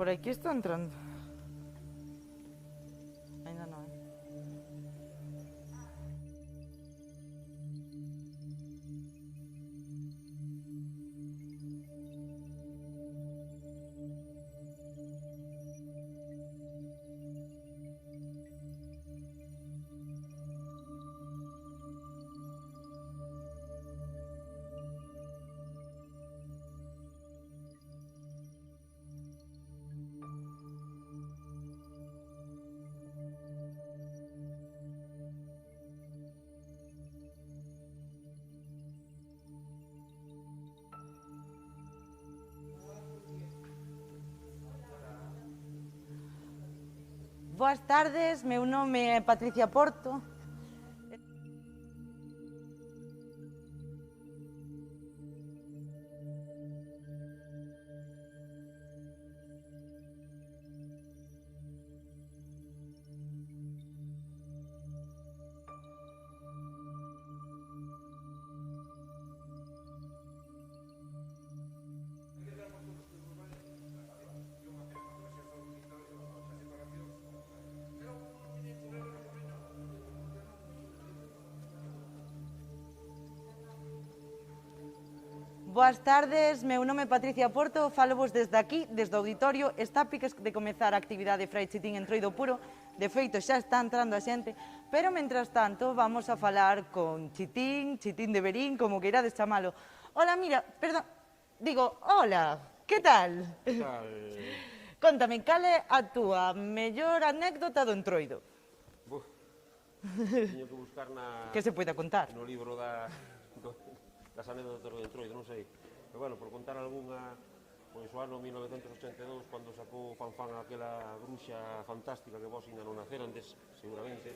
Por aquí está entrando. Ainda non, Boas tardes, meu nome é Patricia Porto. Boas tardes, meu nome é Patricia Porto, falovos desde aquí, desde o auditorio. Está a piques de comezar a actividade Frai Chitín en Troido Puro. De feito, xa está entrando a xente, pero, mentras tanto, vamos a falar con Chitín, Chitín de Verín, como queirades chamalo. Hola, mira, perdón, digo, hola, que tal? Que tal? Contame, cal é a túa mellor anécdota do Entroido? Buf, teño que buscar Que se poida contar? no libro das anécdotas do Entroido, non sei. Pero, bueno, por contar algunha, pois o ano 1982, cando sacou Fanfan aquela bruxa fantástica que vos ainda non nacerandes, seguramente,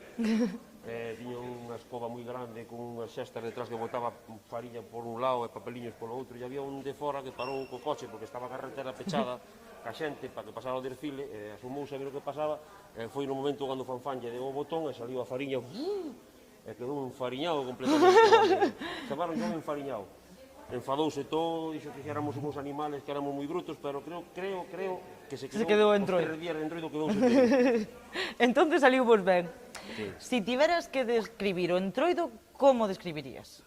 tiña unha escoba moi grande con unhas xestas detrás que botaba fariña por un lado e papeliños polo outro, e había un de fora que parou co coche porque estaba a carretera pechada ca xente para que pasara o desfile, e asomouse a ver o que pasaba, e foi no momento cando Fanfan lle deu o botón e saliu a fariña, e quedou enfariñado completamente. Chamaron yo enfariñado. Enfadouse todo, dixo que éramos uns animales, que éramos moi brutos, pero creo que se quedou os Entroido. 3 días de Entroido quedouse Entroido. Entonces saliu vos ben. Sí. Si tiveras que describir o Entroido, como describirías?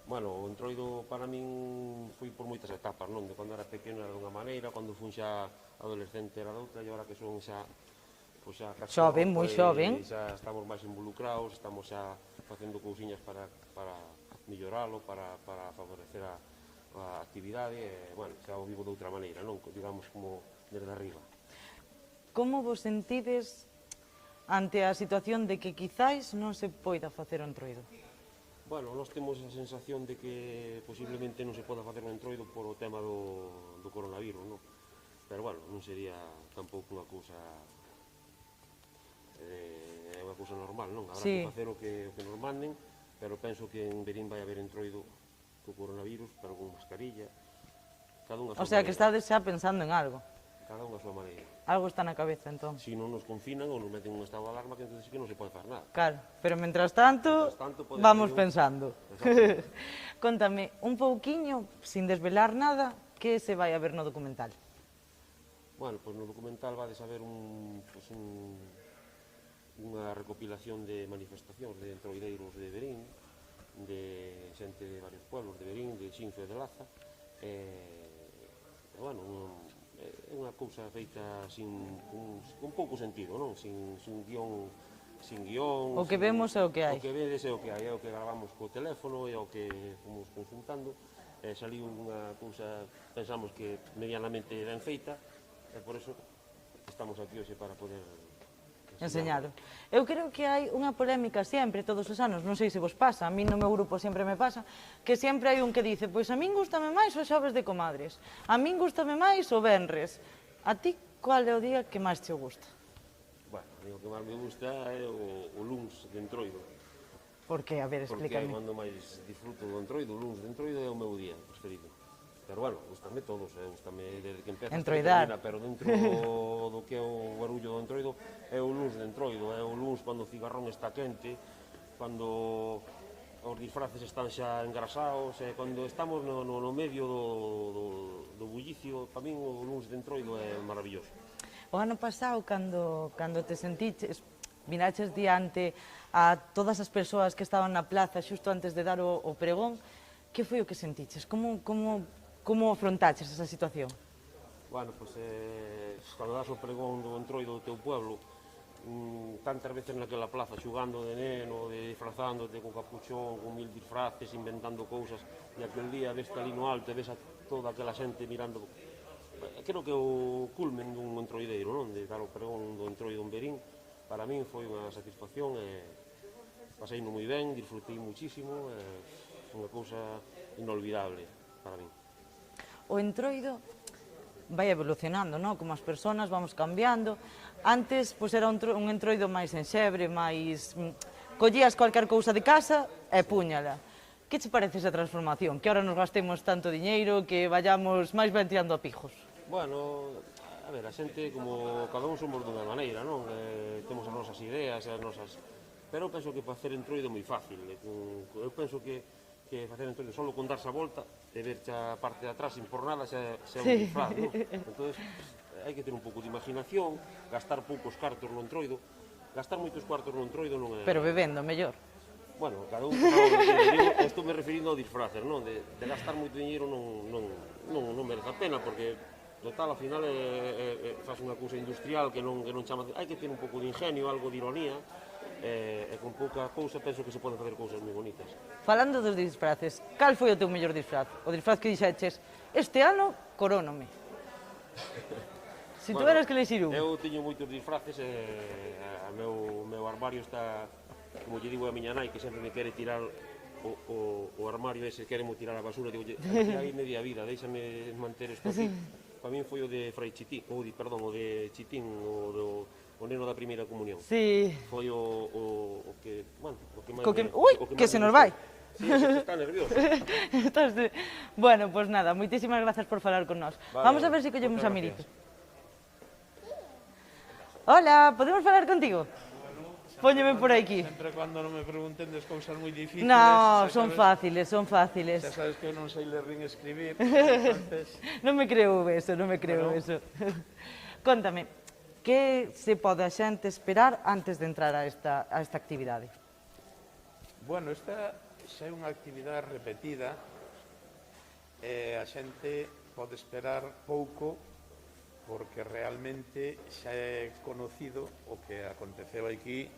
Bueno, o Entroido para min foi por moitas etapas, non? De cando era pequeno era dunha maneira, cando fun xa adolescente era doutra, e agora que son xa pois xa Xoven, moi xoven. xa estamos máis involucrados, estamos xa facendo cousiñas para melloralo, para favorecer a actividade, e, bueno, xa o vivo de outra maneira, non? Digamos como desde arriba. Como vos sentides ante a situación de que quizáis non se poida facer o Entroido? Bueno, nós temos a sensación de que posiblemente non se poda facer un Entroido por o tema do coronavirus, non? Pero, bueno, non sería tampouco unha cousa normal, non? Habrá Sí. que facer o que nos manden, pero penso que en Verín vai haber Entroido co coronavirus, pero con mascarilla, cada unha a súa O sea, que maneira. estades xa pensando en algo. Cada unha a súa maneira. Algo está na cabeza, entón. Si non nos confinan ou nos meten un estado de alarma, que entonces sí que non se pode facer nada. Claro, pero mentras tanto, pode vamos ser pensando. Exacto. Contame un pouquiño, sin desvelar nada, que se vai a ver no documental? Bueno, pois no documental vades a ver unha recopilación de manifestacións de entroideiros de Verín, de xente de varios pueblos de Verín, de Xinzo e de Laza, e bueno, é unha cousa feita con pouco sentido, non? Sin guión, O que vemos é o que hai. O que vedes é o que hai, é o que gravamos co teléfono, é o que fomos consultando, saliu unha cousa, pensamos que medianamente ben feita, e por eso estamos aquí hoxe para poder Enseñalo. Eu creo que hai unha polémica sempre, todos os anos, non sei se vos pasa, a mí no meu grupo sempre me pasa, que sempre hai un que dice, pois a min gústame máis o xoves de comadres, a min gústame máis o venres. A ti, cual é o día que máis te gusta? Bueno, o que máis me gusta é o luns de Entroido. Por que? A ver, Porque é explícame. cando máis disfruto do Entroido, o luns de Entroido é o meu día preferido. Pero, bueno, gustame todos, gustame desde que empeza Entroidar. Pero dentro do que é o barullo do Entroido é o luns de Entroido, é o luns cando o cigarrón está quente, cando os disfraces están xa engrasados, e cando estamos no medio do bullicio, para min o luns de Entroido é maravilloso. O ano pasado, cando te sentiches, miraches diante a todas as persoas que estaban na plaza xusto antes de dar o pregón, que foi o que sentiches? Como afrontaches esa situación? Bueno, pois, cando das o pregón do Entroido do teu pueblo, tantas veces naquela plaza xugando de neno, disfrazándote con capuchón, con mil disfraces, inventando cousas, e aquel día ves ali no alto e ves a toda aquela xente mirando. Creo que o culmen dun entroideiro, non? De dar o pregón do Entroido en Verín, para min foi unha satisfacción e paseino moi ben, disfrutei muchísimo, unha cousa inolvidable para min. O Entroido vai evolucionando, non? Como as persoas vamos cambiando. Antes, pois, era un Entroido máis enxebre, máis... Collías cualquier cousa de casa e púñala. Que che parece esa transformación? Que ahora nos gastemos tanto diñeiro, que vayamos máis ben tirando a pijos? Bueno, a ver, a xente, como cada un somos dunha maneira, non? Temos as nosas ideas, as nosas... Pero penso que facer Entroido é moi fácil. Eu penso que facer Entroido só con darse a volta e verche a parte de atrás sin por nada xa é un disfraz, non? Entón, hai que ter un pouco de imaginación, gastar poucos cartos no Entroido. Gastar moitos cuartos no Entroido non é... Pero bebendo, mellor. Bueno, cada un paga o que quere. Estou me referindo ao disfraces, non? De gastar moito dinheiro non merece a pena, porque total, ao final, faz unha cousa industrial que non chama... Hai que ter un pouco de ingenio, algo de ironía, e con pouca cousa penso que se poden facer cousas moi bonitas. Falando dos disfraces, cal foi o teu mellor disfraz? O disfraz que dixeches, este ano corónome. Se tu eras que lexir un. Eu teño moitos disfraces e o meu armario está, como lle digo a miña nai, que sempre me quere tirar o armario ese, queremo tirar a basura, digo, hai media vida, déixame manter isto aquí. Para min foi o de Fray Chitín, o de Chitín, o neno da primeira comunión. Sí. Foi o que, bueno, o que máis... Ui, que se nos vai. Sí, está nervioso. Bueno, pues nada, moitísimas grazas por falar con nós. Vamos a ver se collemos a Mirito. Hola, podemos falar contigo? Póñeme por aquí. Sempre cando non me pregunten des cousas moi difíciles. No, son fáciles, son fáciles. Xa sabes que eu non sei ler nin escribir, entonces... Non me creo eso, non me creo eso. Cóntame, que se pode a xente esperar antes de entrar a esta actividade? Bueno, esta xa é unha actividade repetida e a xente pode esperar pouco porque realmente xa é conocido o que aconteceu aquí,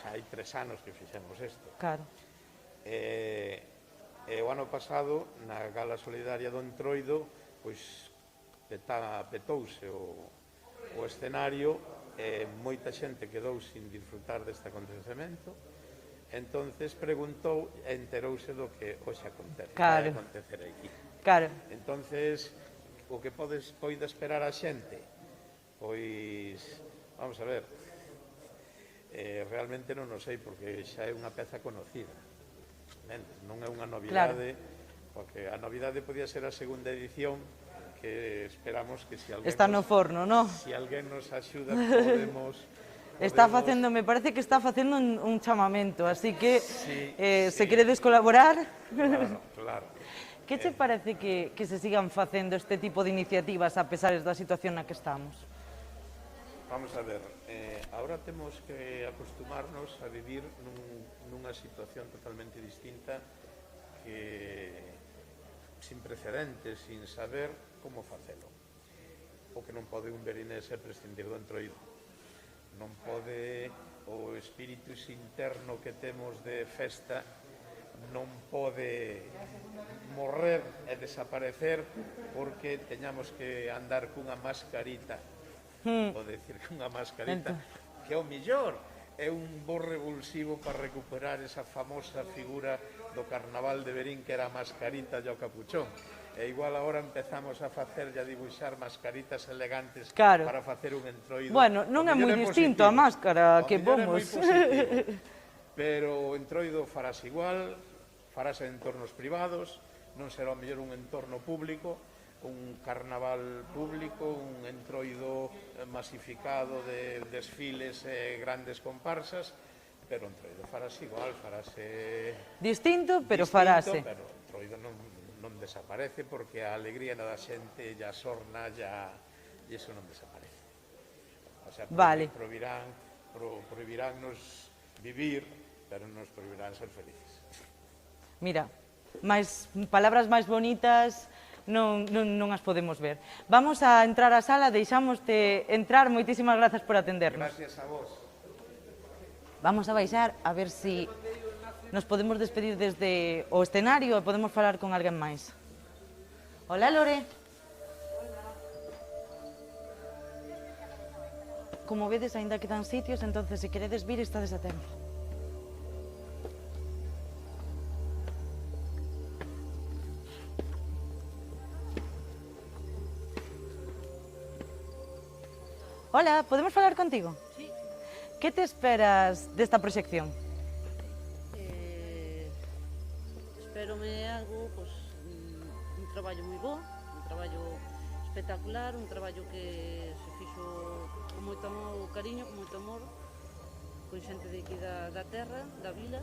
xa hai 3 anos que fixemos isto. Claro. O ano pasado, na Gala Solidaria do Entroido, pois petouse o escenario e moita xente quedou sin disfrutar deste acontecemento. Entonces preguntou e enterouse do que hoxe acontece, vai acontecer aquí. Claro. Entonces, o que pode esperar a xente, pois, vamos a ver, realmente non o sei, porque xa é unha peza conocida, non é unha novidade, porque a novidade podía ser a segunda edición, que esperamos que se alguén... Está no forno, non? Si alguén nos axuda, podemos... Está facendo, me parece que está facendo un chamamento, así que se queredes colaborar... Claro. Que che parece que se sigan facendo este tipo de iniciativas a pesar da situación na que estamos? Vamos a ver, agora temos que acostumarnos a vivir nunha situación totalmente distinta que sin precedentes, sin saber como facelo. O que non pode un verinés é prescindir do Entroido. Non pode o espírito interno que temos de festa non pode morrer e desaparecer porque teñamos que andar cunha mascarita, ou decir cunha mascarita, que ao millor é un bo revulsivo para recuperar esa famosa figura do Carnaval de Verín que era a mascarita e o capuchón. E igual agora empezamos a facer e a dibuixar mascaritas elegantes para facer un Entroido. Bueno, non é moi distinto a máscara que pomos. Pero o Entroido farás igual, farás en entornos privados, non será o mellor un entorno público, un carnaval público, un Entroido masificado de desfiles e grandes comparsas, pero o Entroido farás igual, farase... Distinto, pero farase. Pero o Entroido non non desaparece porque a alegría da xente e a sorna e iso non desaparece. O sea, Vale. prohibiránnos vivir, pero nos prohibirán ser felices. Mira, palabras máis bonitas non as podemos ver. Vamos a entrar á sala, deixámoste entrar, moitísimas grazas por atendernos. Gracias a vos. Vamos a baixar a ver si nos podemos despedir desde o escenario e podemos falar con alguén máis. Hola, Lore. Como vedes, aínda quedan sitios, entonces, se queredes vir, estades a tempo. Hola, podemos falar contigo? Sí. Que te esperas desta proxección? Espérome algo, pues, un traballo moi bo, un traballo espectacular, un traballo que se fixo con moito amor, cariño, con moito amor, con xente de aquí da terra, da vila,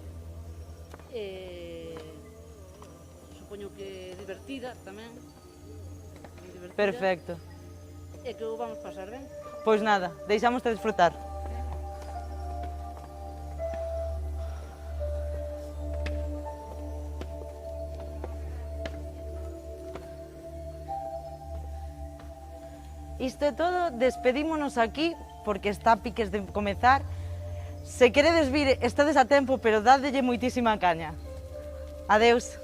supoño que divertida tamén, divertida, Perfecto. e que o vamos pasar ben. Pois nada, deixámoste disfrutar. Isto é todo, despedímonos aquí, porque está a piques de comezar. Se queredes vir, estades a tempo, pero dádelle moitísima caña. Adeus.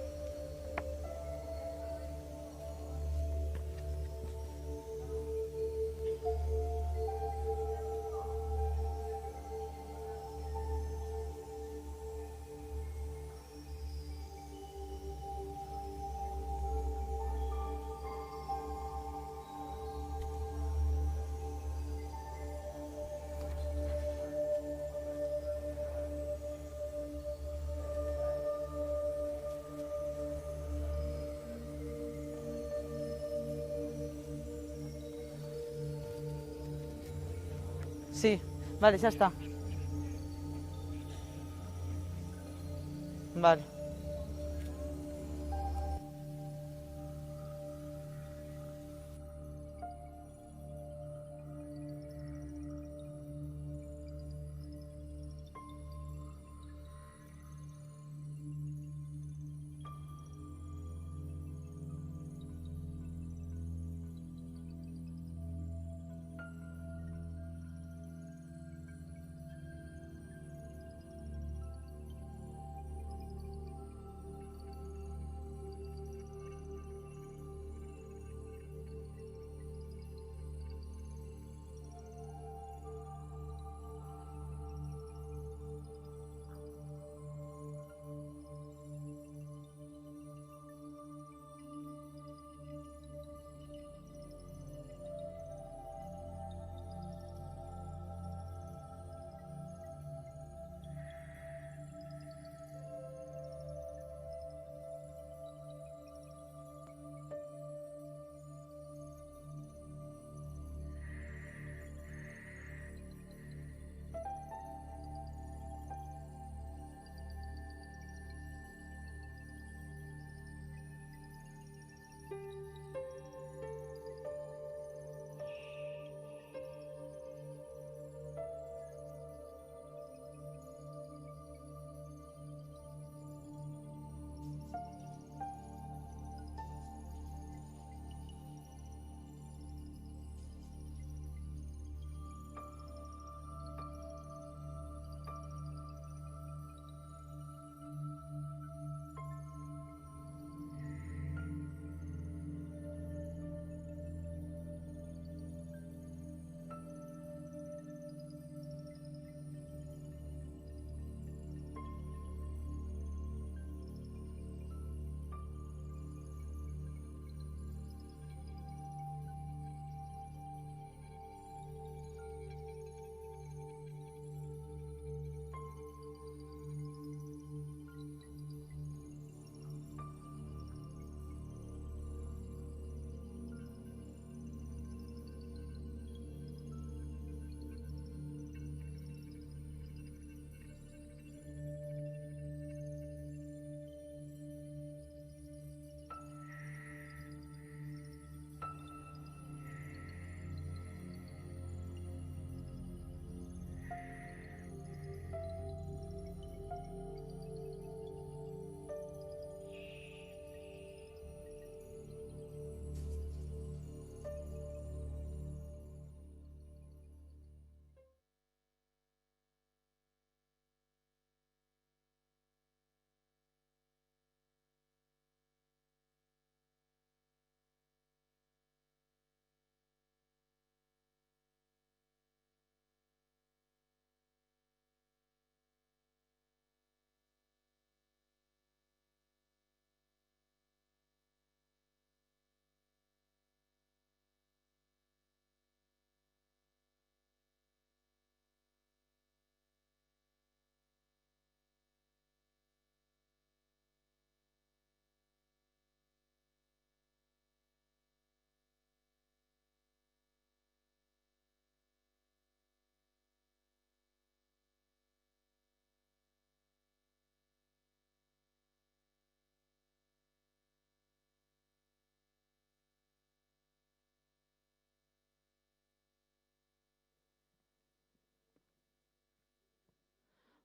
Sí, vale, xa está. Vale.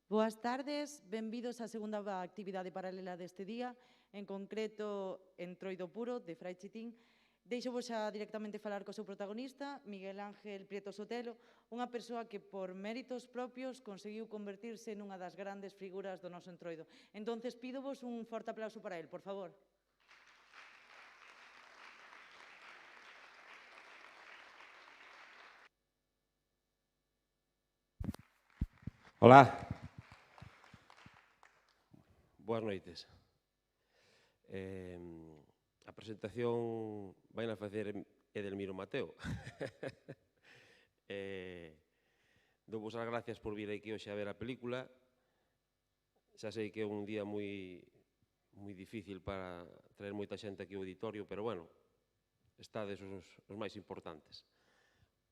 Boas tardes, benvidos á segunda actividade paralela deste día, en concreto Entroido Puro, de Frai Chitín. Deixo-vos xa directamente falar co seu protagonista, Miguel Ángel Prieto Sotelo, unha persoa que por méritos propios conseguiu convertirse nunha das grandes figuras do noso Entroido. Entonces, pídovos un forte aplauso para él, por favor. Hola. Boas noites. A presentación vai a facer Edelmiro Mateo. Douvos as gracias por vir aquí hoxe a ver a película. Xa sei que é un día moi difícil para traer moita xente aquí ao auditorio, pero bueno, estades os máis importantes.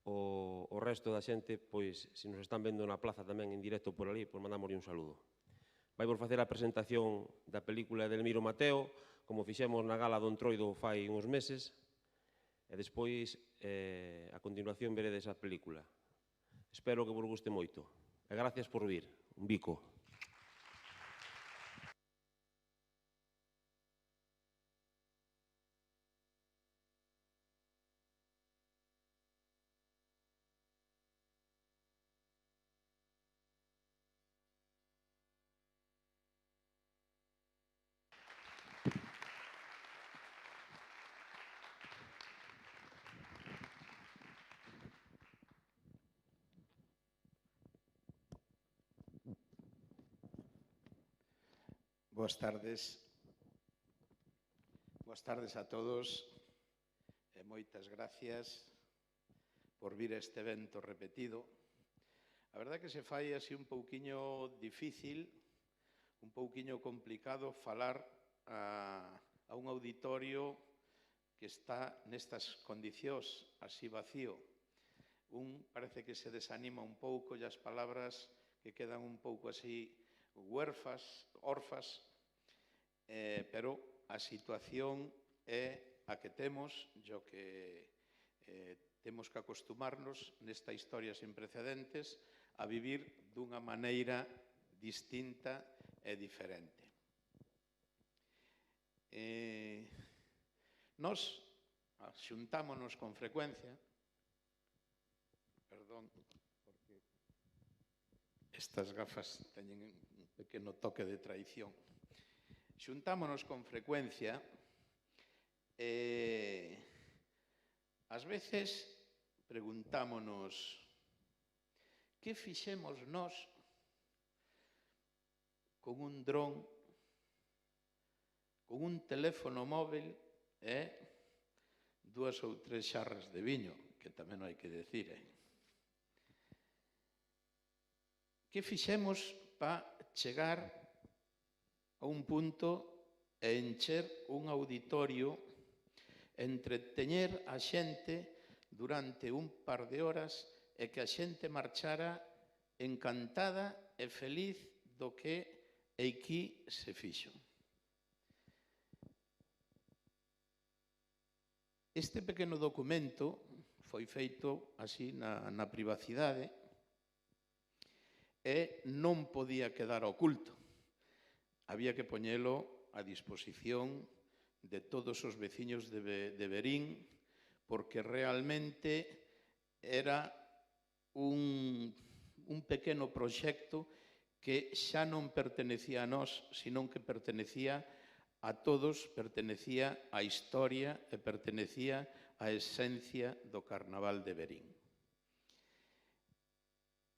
O resto da xente, pois, se nos están vendo na plaza tamén en directo por ali, pois mandámoslle un saludo. Vai por facer a presentación da película de Edelmiro Mateo, como fixemos na gala do Entroido fai uns meses, e despois, a continuación, veredes a película. Espero que vos guste moito. E gracias por vir. Un bico. Boas tardes. Boas tardes a todos e moitas gracias por vir a este evento repetido. A verdade que se fai así un pouquiño difícil, un pouquiño complicado falar a un auditorio que está nestas condicións así vacío. Parece que se desanima un pouco e as palabras que quedan un pouco así orfas, pero a situación é a que temos, e o que temos que acostumarnos nesta historia sen precedentes a vivir dunha maneira distinta e diferente. Nos xuntámonos con frecuencia, perdón, porque estas gafas teñen un pequeno toque de traición. Xuntámonos con frecuencia e ás veces preguntámonos que fixemos nós con un dron, con un teléfono móvil e 2 ou 3 xarras de viño, que tamén hai que decir, Que fixemos para chegar a un punto e encher un auditorio, entreteñer a xente durante un par de horas e que a xente marchara encantada e feliz do que aquí se fixo? Este pequeno documento foi feito así na privacidade e non podía quedar oculto. Había que poñelo a disposición de todos os veciños de Verín, porque realmente era un pequeno proxecto que xa non pertenecía a nós, senón que pertenecía a todos, pertenecía á historia e pertenecía á esencia do Carnaval de Verín.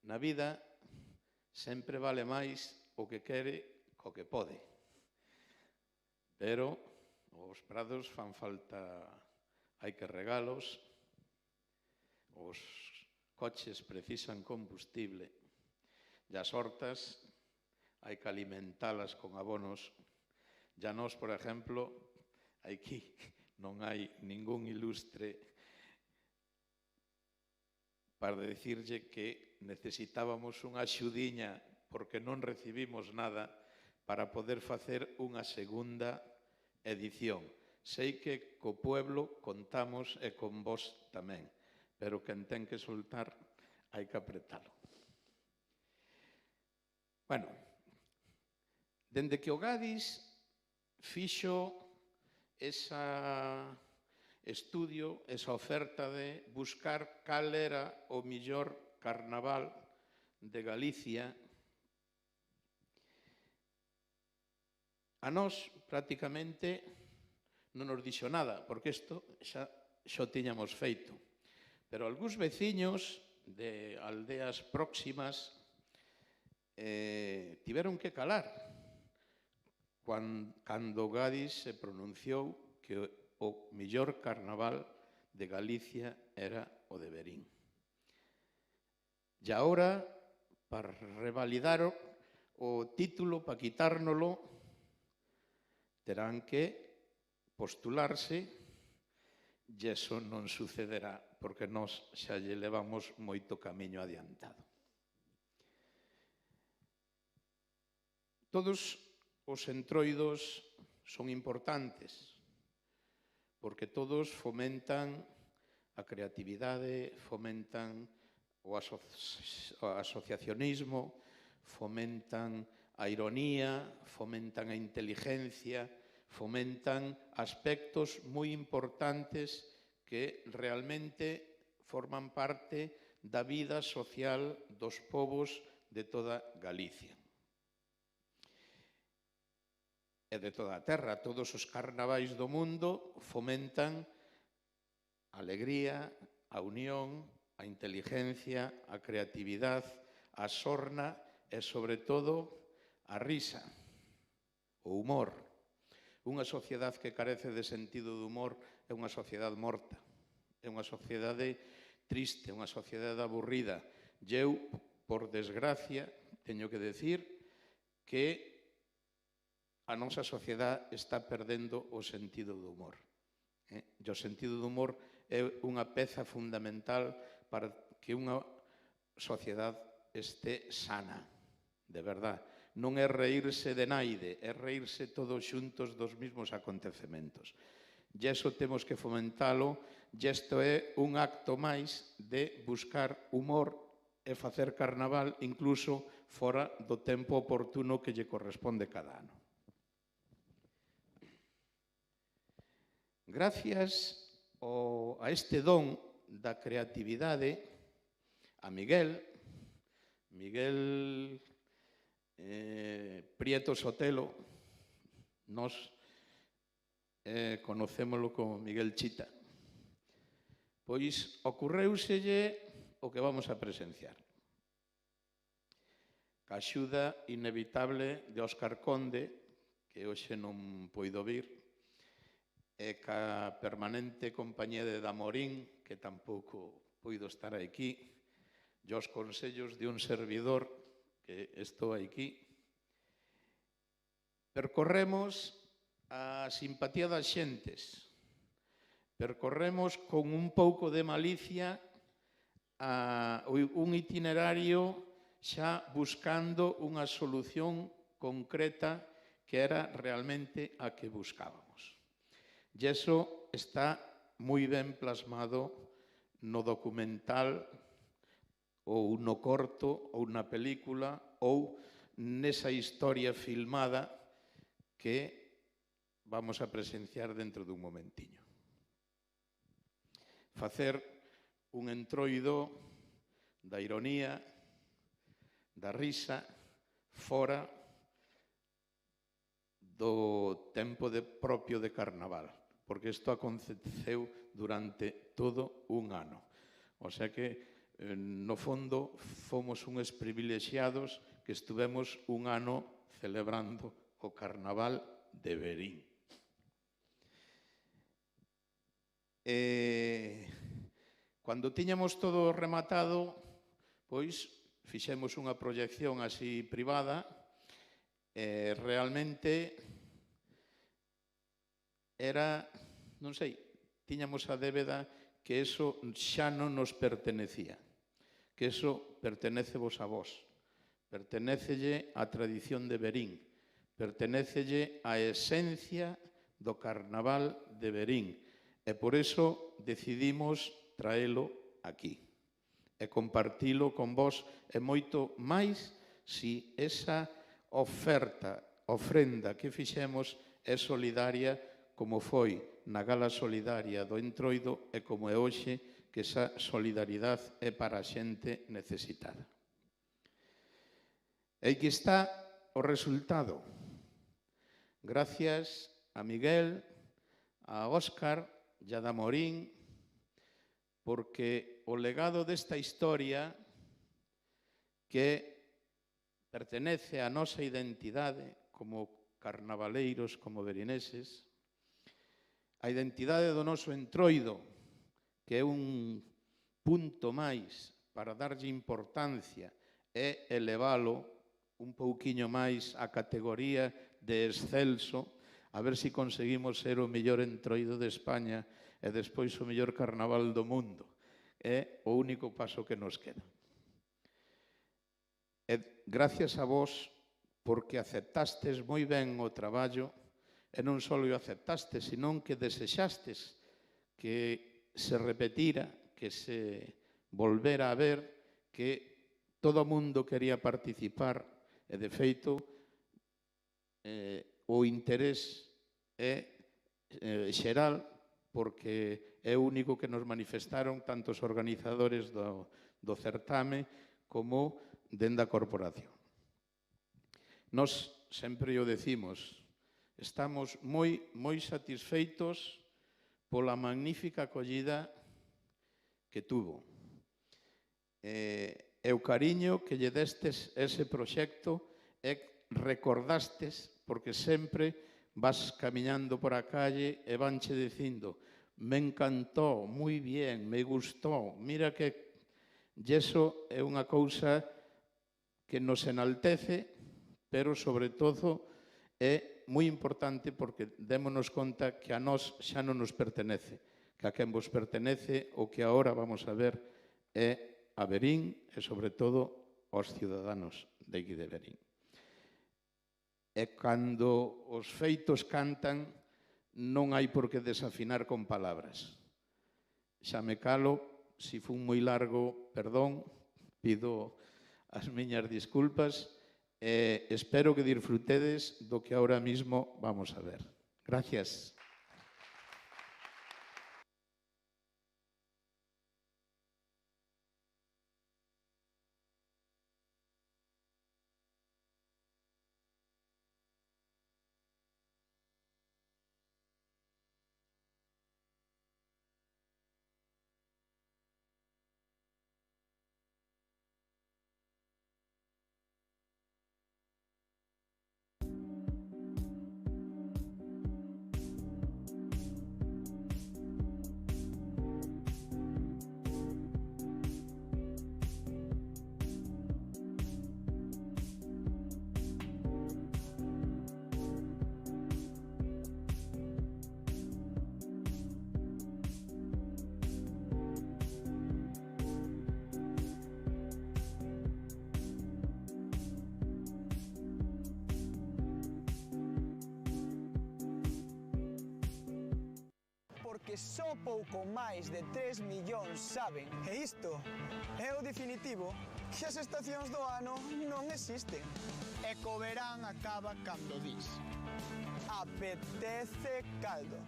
Na vida sempre vale máis o que quere co que pode. Pero os prados fan falta, hai que regalos, os coches precisan combustible, e as hortas hai que alimentalas con abonos. Ya nós, por exemplo, aquí non hai ningún ilustre para decirlle que necesitábamos unha axudiña porque non recibimos nada para poder facer unha segunda edición. Sei que co pueblo contamos e con vos tamén, pero quen ten que soltar hai que apretalo. Bueno, dende que o Gadis fixo esa estudio, esa oferta de buscar cal era o millor carnaval de Galicia, a nós prácticamente non nos dixo nada, porque isto xa o tiñamos feito. Pero algúns veciños de aldeas próximas tiveron que calar cando Gadis se pronunciou que o millor carnaval de Galicia era o de Verín. E agora, para revalidar o título, para quitárnolo, terán que postularse e iso non sucederá, porque nós xa lle levamos moito camiño adiantado. Todos os entroidos son importantes, porque todos fomentan a creatividade, fomentan o asociacionismo, fomentan a ironía, fomentan a inteligencia, fomentan aspectos moi importantes que realmente forman parte da vida social dos povos de toda Galicia. E de toda a terra, todos os carnavais do mundo fomentan a alegría, a unión, a inteligencia, a creatividade, a sorna e, sobre todo, a risa, o humor. Unha sociedade que carece de sentido do humor é unha sociedade morta, é unha sociedade triste, unha sociedade aburrida. E eu, por desgracia, teño que decir que a nosa sociedade está perdendo o sentido do humor. E o sentido do humor é unha peza fundamental para que unha sociedade este sana, de verdad. Non é reírse de naide, é reírse todos xuntos dos mesmos acontecementos. E iso temos que fomentalo, e isto é un acto máis de buscar humor e facer carnaval incluso fora do tempo oportuno que lle corresponde cada ano. Gracias a este don da creatividade, a Miguel Prieto Sotelo, nós conocémolo como Miguel Chita, pois ocorreuselle o que vamos a presenciar. Ca axuda inevitable de Óscar Conde, que hoxe non poido vir, e ca permanente compañía de Damorín, que tampouco poido estar aquí, e os consellos de un servidor, que estou aquí, percorremos a simpatía das xentes, percorremos con un pouco de malicia un itinerario xa buscando unha solución concreta que era realmente a que buscábamos. E iso está moi ben plasmado no documental ou no corto ou na película ou nesa historia filmada que vamos a presenciar dentro dun momentiño. Facer un entroido da ironía, da risa, fora do tempo propio de carnaval, porque isto aconteceu durante todo un ano. O sea que, no fondo, fomos uns privilexiados que estuvemos un ano celebrando o carnaval de Verín. Cando tiñamos todo rematado, pois fixemos unha proyección así privada, realmente era, non sei, tiñamos a débeda que eso xa non nos pertenecía, que eso pertenécevos a vos, pertenécelle á tradición de Verín, pertenécelle á esencia do carnaval de Verín, e por eso decidimos traelo aquí e compartilo con vos, e moito máis si esa ofrenda que fixemos é solidaria como foi na Gala Solidaria do Entroido e como é hoxe que esa solidaridade é para a xente necesitada. E aquí está o resultado. Gracias a Miguel, a Óscar e a Damorín, porque o legado desta historia que pertenece á nosa identidade como carnavaleiros, como berineses, a identidade do noso Entroido, que é un punto máis para darlle importancia e elevalo un pouquiño máis a categoría de excelso, a ver se conseguimos ser o mellor Entroido de España e despois o mellor carnaval do mundo. É o único paso que nos queda. E gracias a vos, porque aceptastes moi ben o traballo, e non só o aceptastes, senón que desexastes que se repetira, que se volvera a ver, que todo o mundo quería participar, e de feito o interés é xeral, porque é o único que nos manifestaron tanto os organizadores do certame como dende a corporación. Nos sempre o decimos, estamos moi satisfeitos pola magnífica acollida que tuvo. E o cariño que lle destes ese proxecto e recordastes, porque sempre vas camiñando por a calle e vanche dicindo me encantó, moi bien, me gustou, mira que... E iso é unha cousa que nos enaltece, pero sobre todo é moi importante porque démonos conta que a nós xa non nos pertenece, que a quen vos pertenece o que agora vamos a ver é a Verín e sobre todo aos ciudadanos de aquí de Verín. E cando os feitos cantan, non hai por que desafinar con palabras. Xa me calo, se fun moi largo, perdón, pido as miñas disculpas e espero que disfrutedes do que ahora mismo vamos a ver. Gracias. Porque só pouco máis de 3 millóns saben, e isto é o definitivo, que as estacións do ano non existen. E co verán acaba cando dis. Apetece caldo.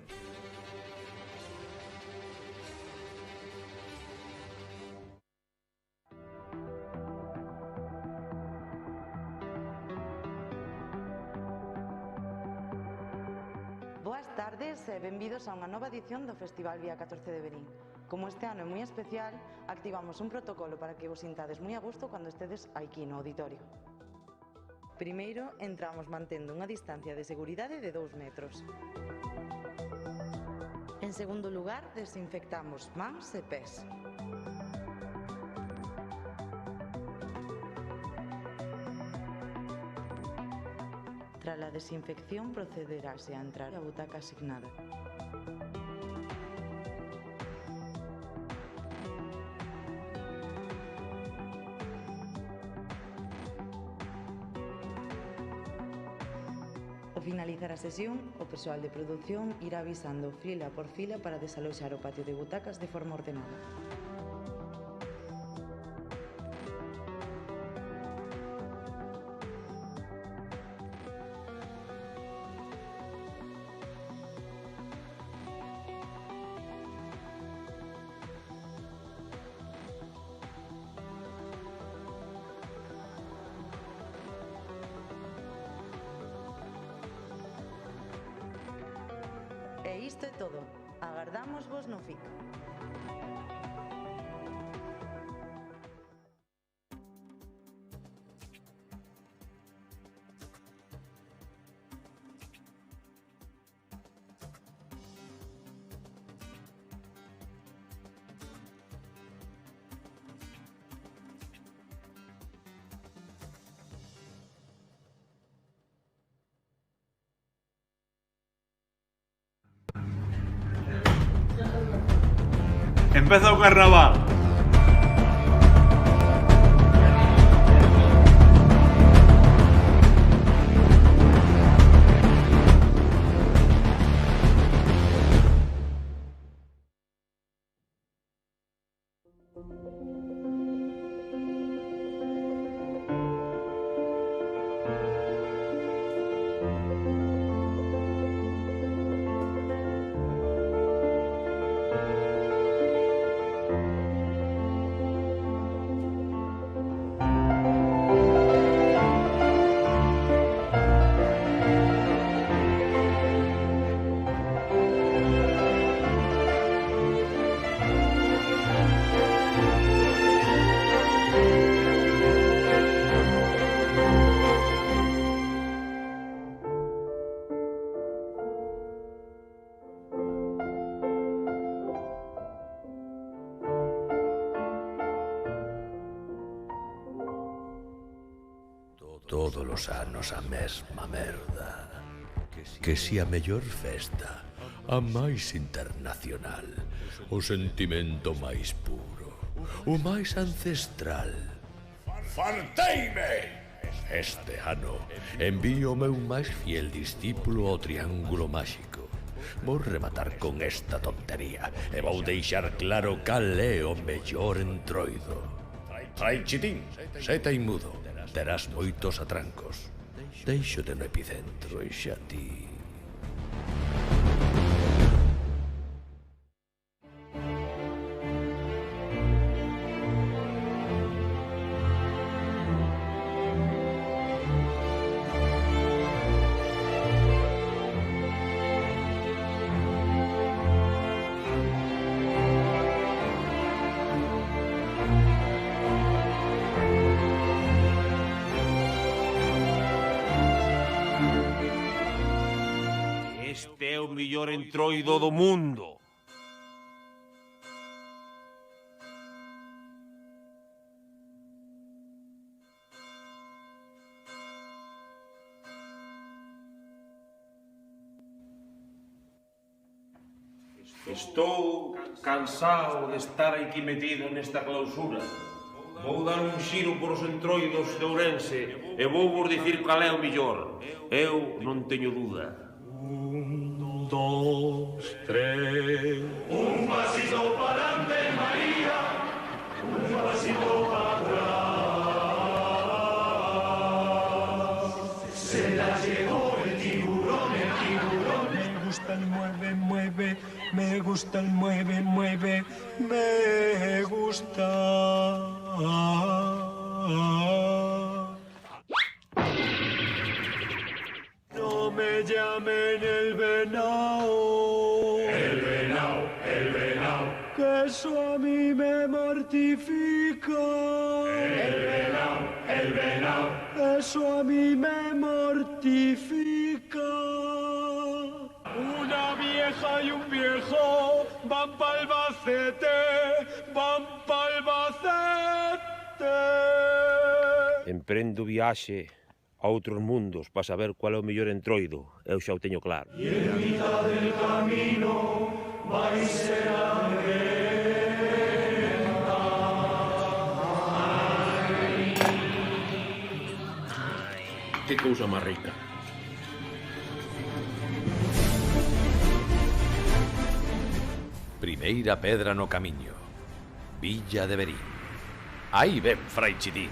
Boas tardes e benvidos a unha nova edición do Festival Vía 14 de Verín. Como este ano é moi especial, activamos un protocolo para que vos sintades moi a gusto cando estedes aquí no auditorio. Primeiro, entramos mantendo unha distancia de seguridade de 2 metros. En segundo lugar, desinfectamos mans e pés. Tras a desinfección procederase a entrar a butaca asignada. Ao finalizar a sesión, o persoal de produción irá avisando fila por fila para desaloxar o patio de butacas de forma ordenada. Isto é todo. Agardámosvos no FIC. Empeza o carnaval. Todos os anos a mesma merda. Que si a mellor festa, a máis internacional, o sentimento máis puro, o máis ancestral. Farteime! Este ano envío o meu máis fiel discípulo ao Triángulo Máxico. Vou rematar con esta tontería e vou deixar claro cal é o mellor entroido. Frai Chitín, seta inmudo. Terás moitos atrancos. Déixote no epicentro e xa ti. Este é o mellor entroido do mundo. Estou cansado de estar aquí metido nesta clausura. Vou dar un xiro por os entroidos de Ourense e vou vos dicir cal é o mellor. Eu non teño duda. 1, 2, 3. Un pasito para adelante, María. Un pasito para atrás. Se la llevó el tiburón, el tiburón. Me gusta el mueve, mueve. Me gusta el mueve, mueve. Me gusta. No me llamen el venao. El venao, el venao. Que eso a mí me mortifica. El venao. Eso a mí me mortifica. Una vieja y un viejo van pa'l Albacete, van pa'l Albacete. Emprendo viaxe a outros mundos para saber cual é o mellor entroido. Eu xa o teño claro. Y en mitad del camino vais a ver. Que cousa máis rica. Primeira pedra no camiño. Villa de Verín. Aí ven Frai Chitín.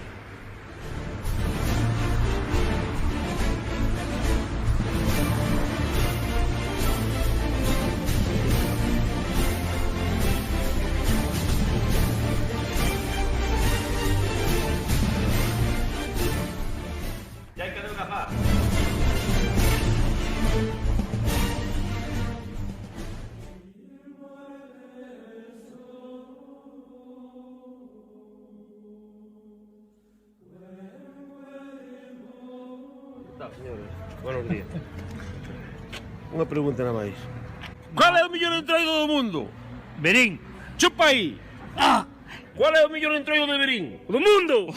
Ya hai que adelgazar. Señores, buenos días. Unha pregunta nada máis. Qual é o mellor entroido do mundo? Verín. Chupa aí! Qual é o mellor entroido de Verín? Do mundo.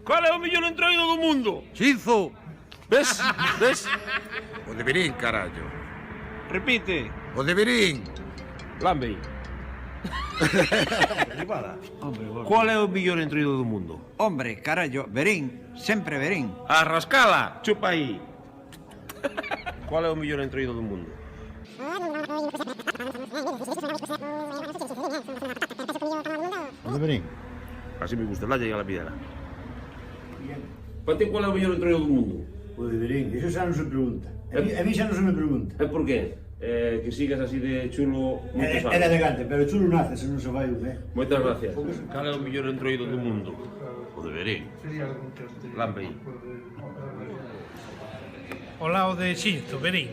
Qual é o mellor entroido do mundo? Chinzo. Ves? Ves? O de Verín, carallo. Repite. O de Verín. Lambe. Qual é o mellor entroido do mundo? Hombre, carallo, Verín, sempre Verín. A rascala, chupa aí. Qual é o mellor entroido do mundo? O de Verín. Así me gusta, la llega la piedra. Pati, qual é o mellor entroido do mundo? O de Verín, iso xa non se pregunta. A mí xa non se me pregunta. É por qué? Que sigas así de chulo moitos anos. É elegante, pero chulo nace, se non se vai un, Moitas gracias. Cal é o mellor entroido do mundo? O de Verín. Lambe aí. O lado de Xinzo, Verín.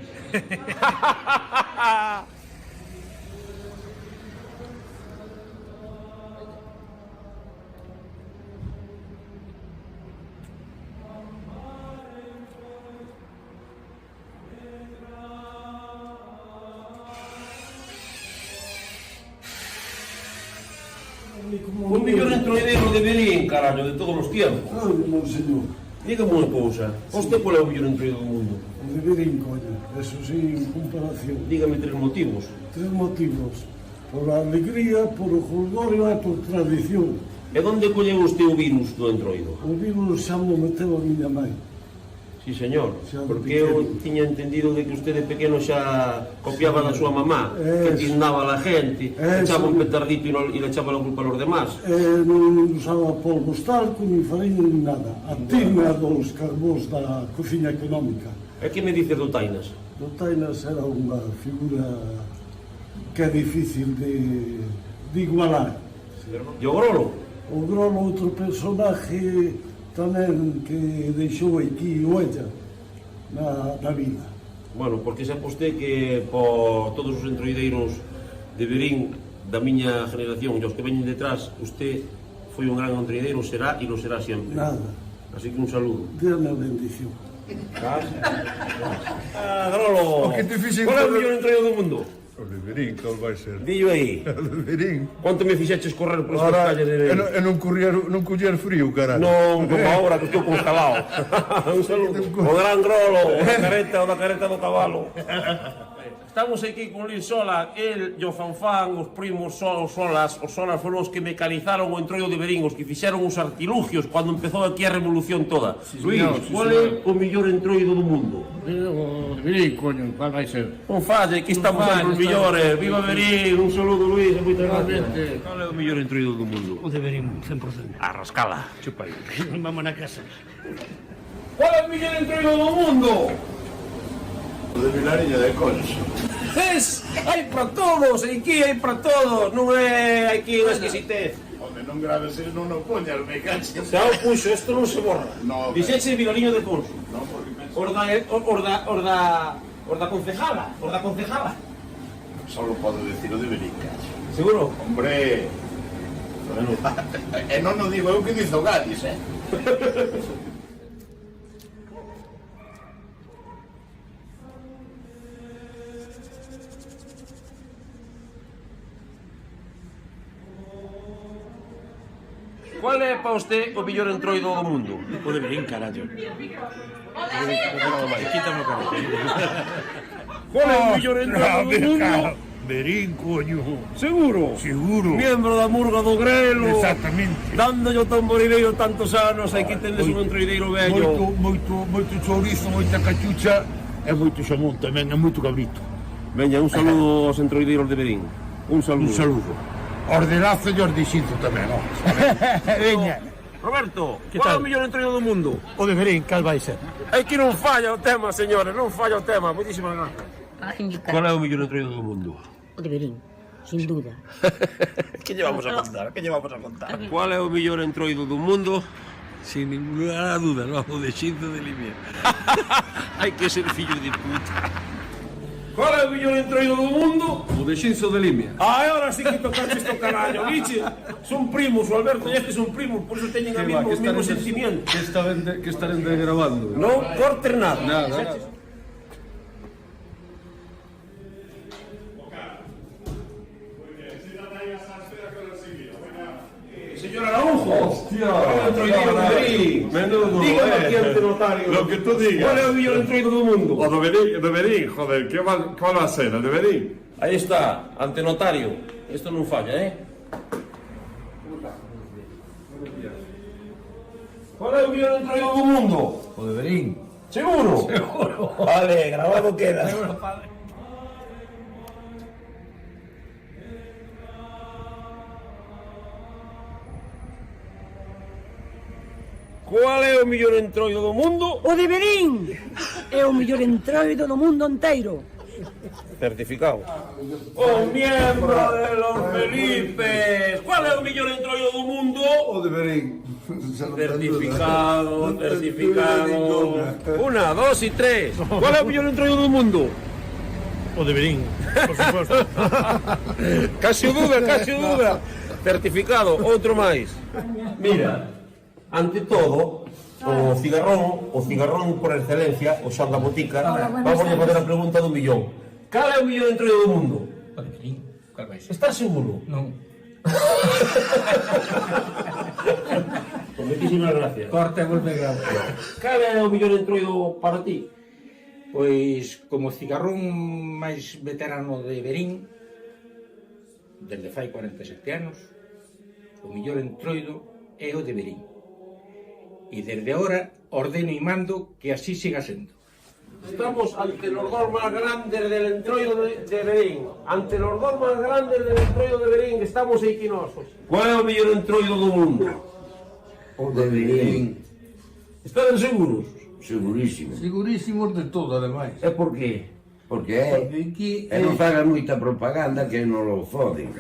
O mellor entroideiro de Verín, carallo, de todos os tiempos. Non, señor. Dígame unha cousa, vostede qual é o mellor entroido do mundo? O de Verín, coño, eso sí, en comparación. Dígame 3 motivos. 3 motivos. Por a alegría, por o jolgorio e por tradición. E onde colleu usted o virus do entroido? O virus xa mo meteu a miña mãe. Sí, señor, porque eu tiña entendido de que usted de pequeno xa copiaba da súa mamá, que tiznaba a la gente, echaba un petardito e le echaba la culpa a los demás. Non usaba polvos talco, ni farina, ni nada. A tina dos carbóns da cociña económica. E que me dice do Tainas? Do Tainas era unha figura que é difícil de igualar. E o Grolo? O Grolo, outro personaje tamén que deixou aquí huella na vida. Bueno, porque xa posté que por todos os entroideiros de Verín da miña generación e os que veñen detrás, usted foi un gran entroideiro, será e lo será sempre. Nada. Así que un saludo. Dame a bendición. Grolo, qual é o mellor entroido do mundo? O de Verín, cal vai ser? Dillo aí. O de Verín. Quanto me fixeches correr por estas calles de Verín? E non coller frío, caralho. Non, como agora que estou congelado. Un saludo. O gran Grolo, o da careta do cabalo. Estamos aquí con Luis Sola, el e o Fanfán, os primos Solas foron os que mecanizaron o entroido de Verín, os que fixeron os artilugios cando empezou aquí a revolución toda. Luis, qual é o mellor entroido do mundo? O de Verín, coño, cal vai ser? Non falle, aquí estamos sempre os millores. Viva Verín, un saludo, Luis, moitas gracias. Qual é o mellor entroido do mundo? O de Verín, 100%. A rascala, chupa aí. Vamos na casa. Qual é o mellor entroido do mundo? O de Vilariña de Conso. Ves? Hai para todos, aquí hai para todos. Non é aquí unha exquisitez. Home, non graves eso, non o poñas, me caches. Xa o puxo, isto non se borra. No, Dixeche Vilariño de Conso. Non, porque penso... Orda concejala. Solo podo decir o de Verín, cacho. Seguro? Hombre... E non o digo eu que dizo Gadis, Qual é para usted o mellor entroido do mundo? O de Verín, carallo. Quítame o carallo. Qual é o mellor entroido do mundo? Verín, coño. Seguro? Seguro. Miembro da murga do Grelo. Exactamente. Dándolle o tamborileiro tantos anos, aquí tendes un entroideiro vello. Moito chourizo, moita cachucha e moito xamón tamén, e moito cabrito. Veña, un saludo aos entroideiros de Verín. Un saludo. Un saludo. Ordenazo e os de Xinzo tamén, non? Veña. Roberto, Que qual é tal? o mellor entroido do mundo? O de Verín, cal vai ser? É que non falla o tema, señores, non falla o tema. Moitísimas gracias. Qual é o mellor entroido do mundo? O de Verín, sin duda. Que llevamos a contar? Que llevamos a contar? Qual é o mellor entroido do mundo? Sin ninguna duda, no, o de Xinzo de Limia. Hai que ser fillo de puta. Qual é o mellor entroido do mundo? O de Xinzo de Limia. Ahora sí que tocaste esto carallo, biche. Son primos, o Alberto e este son primos, por eso teñen o mismo sentimiento. Que estarán grabando. Non cortes nada. Nada. Señor Araujo. Hostia. Menudo. Dígame aquí ante notario. Lo que tú digas. ¿Cuál é o mellor entroido do mundo? O de Berín, joder, ¿cuál va a ser? ¿El de Berín? Aí está, ante notario. Isto non falla, ¿Cuál é o mellor entroido do mundo? O de Berín. Seguro? Seguro. Vale, grabado queda. Seguro, padre. Cuál é o mellor entroido do mundo? O de Berín é o mellor entroido do mundo inteiro. Certificado. O miembro de los Felipes. ¿Cuál é o mellor entroido do mundo? O de Berín. Certificado. 1, 2 y 3. ¿Cuál é o mellor entroido do mundo? O de Berín, por suposto. Casi duda. Certificado, outro máis. Mira, ante todo, o cigarrón por excelencia, o Xan da Botica, vamos a fazer a pregunta do millón. Cal é o mellor entroido do mundo? O de Berín, cal vai ser? Estás seguro? Non. Con moitísimas gracias. Corte e volve grave. Cal é o mellor entroido para ti? Pois, como cigarrón máis veterano de Berín, desde fai 47 anos, o mellor entroido é o de Berín. E desde agora ordeno e mando que así siga sendo. Estamos ante los dos más grandes del entroido de Berín. Ante los dos más grandes del entroido de Berín estamos equinosos. ¿Cuál é o mellor entroido do mundo? O de Berín. Están seguros? Segurísimo. Segurísimos de todo, ademais. É por qué? Porque non fagan moita propaganda que non lo foden.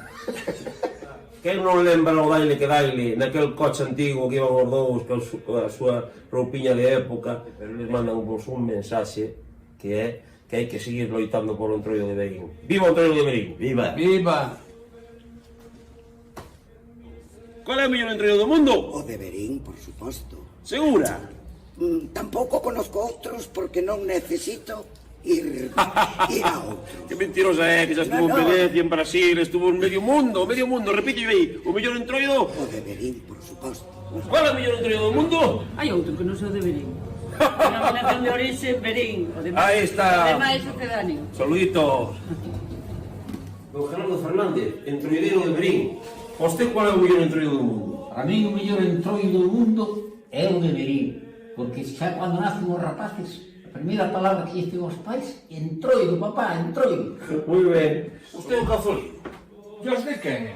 Quen non lembra o baile que daile naquel coche antigo que iban os dous con a súa roupiña de época, pero les mandan vos un mensaxe que é que hai que seguir loitando por o entroido de Berín. Viva o entroido de Berín! Viva! Viva! Qual é o mellor entroido do mundo? O de Berín, por suposto. Segura? Tampouco conozco outros porque non necesito ir a outros. Que mentirosa é, que xa estuvo en Venecia, en Brasil, estuvo en medio mundo, repite aí, o mellor entroido? O de Berín, por suposto. Qual é o mellor entroido do mundo? Hai outro que non sei o de Berín. Denominación de orixe, Berín. Aí está. O demais sucedáneo. Saluditos. Don Gerardo Fernández, entroideiro de Berín. Vosté qual é o mellor entroido do mundo? Para mí o mellor entroido do mundo é o de Berín. Porque xa cando nacen os rapaces, a primeira palabra que dicen os pais, entroido, papá, entroido. Moi ben. Usted é un cazol. Yo sei quen é.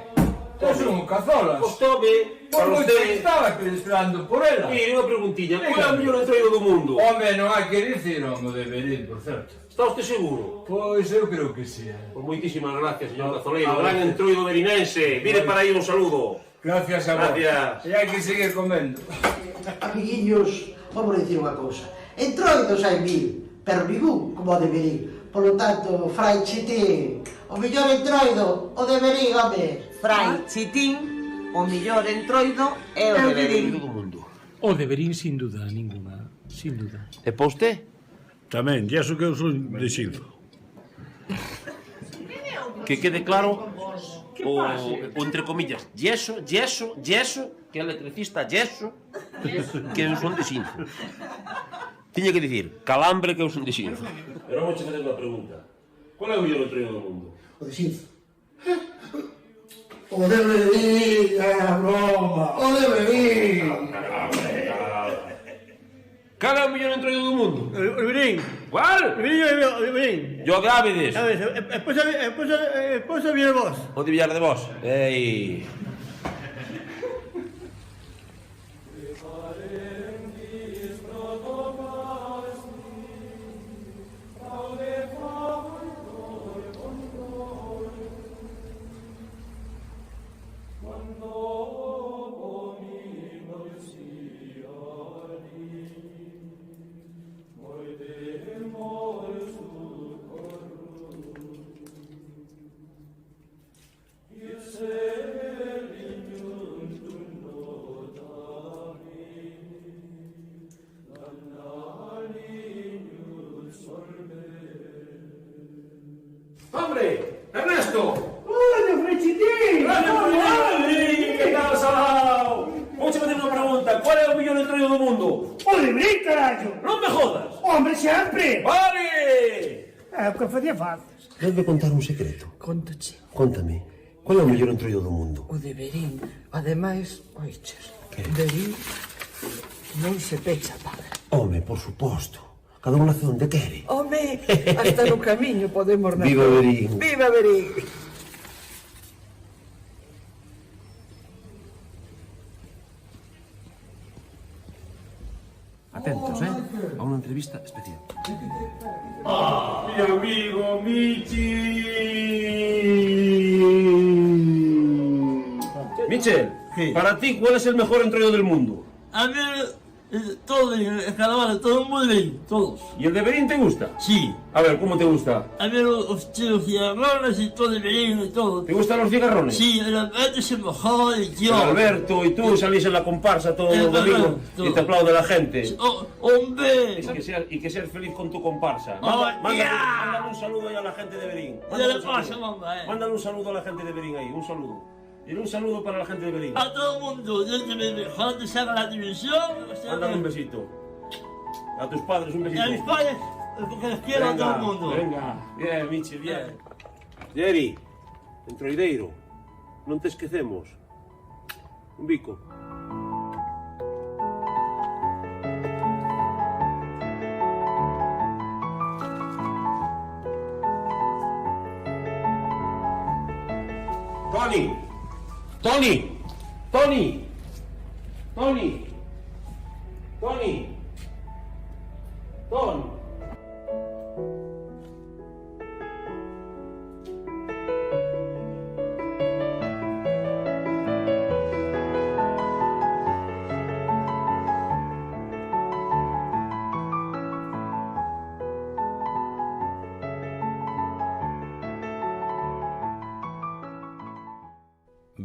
Eu son un cazolas. Pois tome, Por para moito usted. que estaba esperando por ela. Mire, unha preguntilla. Qual é o mellor entroido do mundo? Home, non hai que dicir o de Berín, por certo. Está usted seguro? Pois eu creo que sí. Pois moitísimas gracias, señor Cazoleiro. Gran entroido berinense. Vire para aí un saludo. Gracias a vos. Gracias. E hai que seguir comendo. Amiguinhos, vamos dicir unha cousa. Entroidos hai mil, pero ningún como o de Berín. Por lo tanto, Frai Chitín, o mellor entroido, o de Berín, home. Frai Chitín, o mellor entroido é o de Berín. O de Berín, sin duda, ninguna. Sin duda. E pa usted? Tamén, e iso que eu son de Xinzo. Que quede claro o entre comillas, yeso, que é electricista yeso, que eu son de Xinzo. Tiña que dicir, calambre que eu son de Xinzo. Pero vamos a fazer unha pregunta. Qual é o mellor entroido do mundo? O de Xinzo. O de Berín, a broma. O de Berín. Cal é o mellor entroido do mundo? O Berín. Cuál? O Berín. Yo de Ávides. Despois viene vos. O de Villar de Vos. Ei. faces. Debe contar un secreto. Contache. Contame, qual é o mellor entroido do mundo? O de Verín. Ademais, oiches, Verín non se pecha, padre. Home, por suposto. Cada un nace onde quere. Home, hasta no camiño podemos nacer. Viva Verín. Viva Verín. Atentos, a unha entrevista especial. Mi amigo Michi. Michel, para ti, ¿cuál es el mejor entroido del mundo? A mí, todo el carnaval, todo muy bien, todos. ¿Y el de Verín te gusta? Sí. A ver, ¿cómo te gusta? A mí los cigarrones y todo de Verín y todo. ¿Te gustan los cigarrones? Sí, el Alberto es el mejor, y yo. El Alberto y tú salís en la comparsa todo el domingo y te aplaude la gente. ¡Hombre! Y que seas feliz con tu comparsa. Mándale un saludo ahí a la gente de Verín. Mándale un saludo a la gente de Verín ahí, un saludo. Y un saludo para la gente de Verín. A todo el mundo, desde mi cuando se haga la división. Mándale un besito. A tus padres un besito. A mis padres, porque les quiero a todo el mundo. Venga, bien, Michi, bien. Jerry, entroideiro, non te esquecemos. Un bico. Toni! Toni! Toni! Toni! Toni! Toni!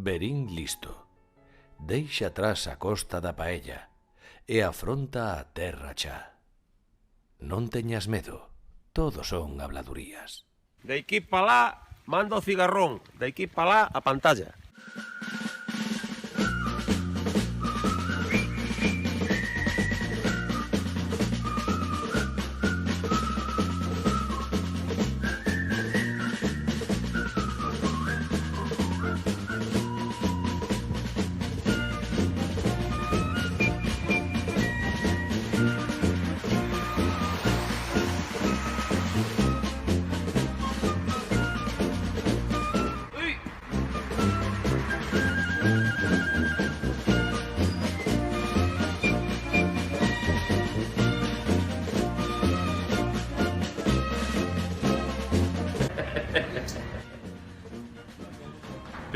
Verín listo. Deixa atrás a costa da paella e afronta a terra xa. Non teñas medo, todo son habladurías. De aquí pa lá, manda o cigarrón. De aquí pa lá, a pantalla.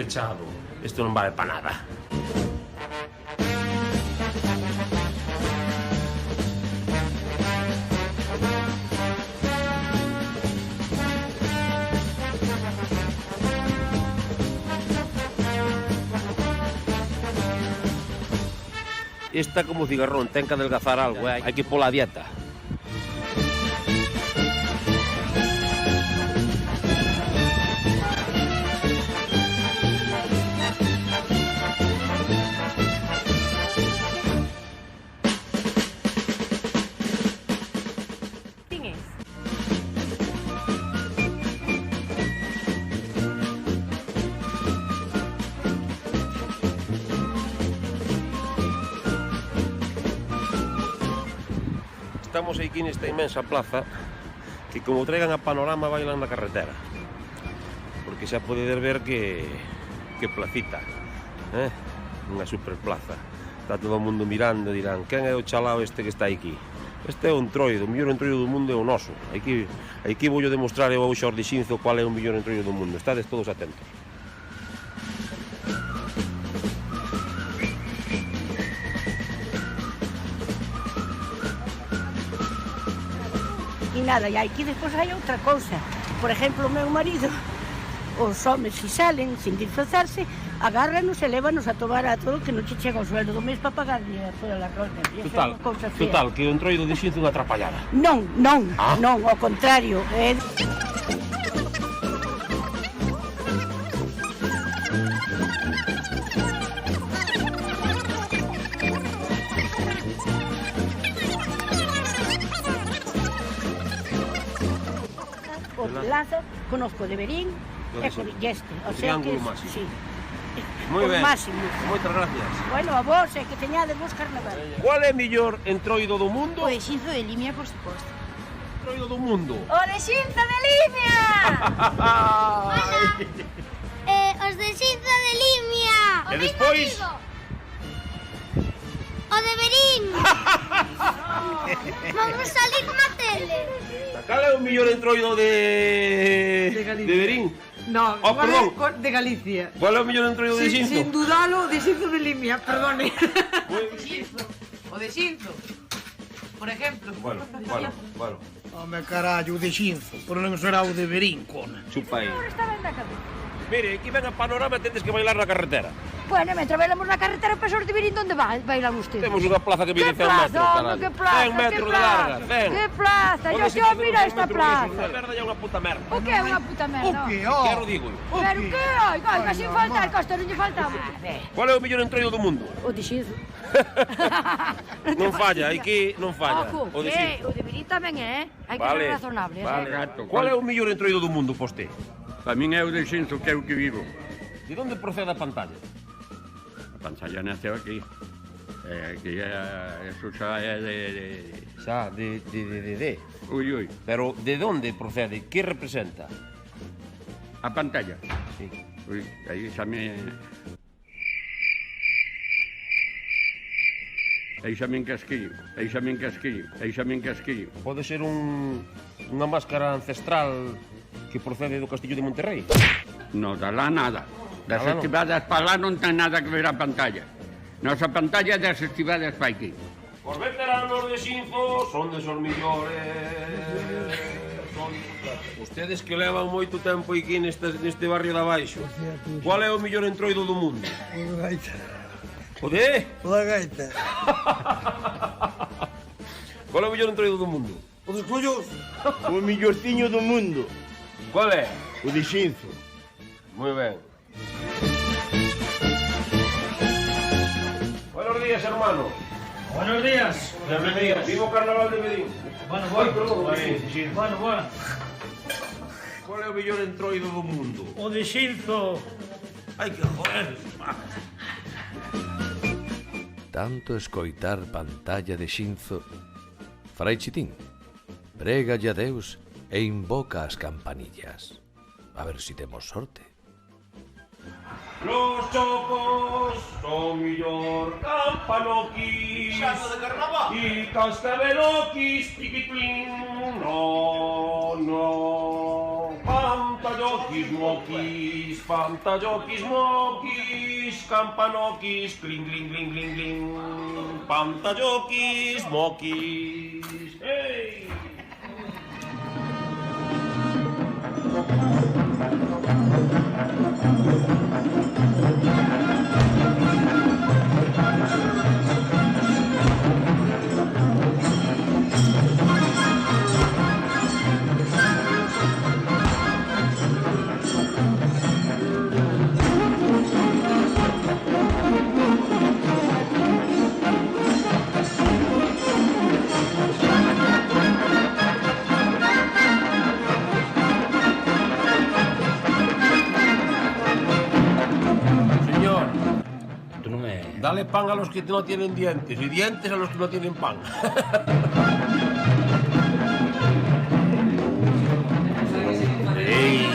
Pechado. Esto non vale para nada. Esta como cigarrón, ten que adelgazar algo, hai que pola dieta. Estamos aquí nesta inmensa plaza que como traigan a panorama bailan na carretera, porque xa podedes ver que placita, unha superplaza. Está todo o mundo mirando e dirán, quen é o chalao este que está aquí? Este é o entroido, o mellor entroido do mundo é o noso. Aquí vou demostrar eu ao Xordi Xinzo qual é o mellor entroido do mundo. Estades todos atentos. E nada, e aquí despois hai outra cousa. Por exemplo, o meu marido, os homes se salen sin disfrazarse, agárranos e lévanos a tomar a todo que non che chega o sueldo do mes para pagar toda a ronda. Total, que o entroido de Xinzo é unha atrapallada. Non, ao contrario. Lazo, conozco de Verín e este. O sea que, sí. Moi ben, máximo. moitas gracias. Bueno, a vos, que teñades vos carnaval. Qual é o mellor entroido do mundo? O de Xinzo de Limia, por suposto. Entroido do mundo? O de Xinzo de Limia! Hola! Os de Xinzo de Limia! E despois? O de Verín! Vamos salir na tele! Cal é o mellor entroido de Verín? No, perdón. De Galicia. Qual é o mellor entroido de Xinzo? Sin dudalo, de Xinzo de Limia, perdone. O de Xinzo, por ejemplo. Bueno. Home, carallo, o de Xinzo, pero non será o de Verín, cona. Chupa aí. Está ben da cabeza. Mire, aquí ven a panorama, tendes que bailar na carretera. Bueno, mentre bailamos na carretera, pessoas de Verín, onde bailan ustedes? Temos unha plaza que mide 100 metros, caralho. Que plaza, 100 metros de larga, 100. Que plaza, yo se mira esta plaza. A merda é unha puta merda. O que é unha puta merda? O que, Quero digo. Pero que, oiga, sin faltar, costa non lle faltaba. Qual é o mellor entroido do mundo? O de Xinzo. Non falla, aquí non falla. Ojo, O de Xinzo. o de Verín tamén é, hai que ser razonable. Qual é o mellor entroido do mundo, posté? Para min é o de Xinzo, que é o que vivo. De onde procede a pantalla? A pantalla naceu aquí. Aquí eso xa é de... Xa, de... Ui. Pero de onde procede? Que representa? A pantalla? Sí. Ui, aí xa me... Aí xa me encasquillo. Pode ser unha máscara ancestral que procede do Castillo de Monterrey? No, da lá nada. Das estivadas para lá non ten nada que ver a pantalla. Nosa pantalla das estivadas para aquí. Os veteranos de Xinzo son desos millores. Ustedes que levan moito tempo aquí neste barrio de abaixo. Qual é o mellor entroido do mundo? O da gaita. O de? O da gaita. Qual é o mellor entroido do mundo? O dos collos. O mellorciño do mundo. Qual é? O de Xinzo. Moi ben. Buenos días, hermano. Buenos días. Bienvenidos. Vivo o Carnaval de Verín. Bueno. Qual é o mellor entroido do mundo? O de Xinzo. Ai, que joder. Tanto escoitar pantalla de Xinzo, Frai Chitín, prégalle a Deus e invoca as campanillas. A ver si temos sorte. Los chocos son millor campanoquis y cascabeloquis piquitlín. No, pantallokis moquis, campanoquis, cling, cling, cling, cling, cling, pantallokis moquis. Hey! Dale pan a los que no tienen dientes y dientes a los que no tienen pan. ¡Ey!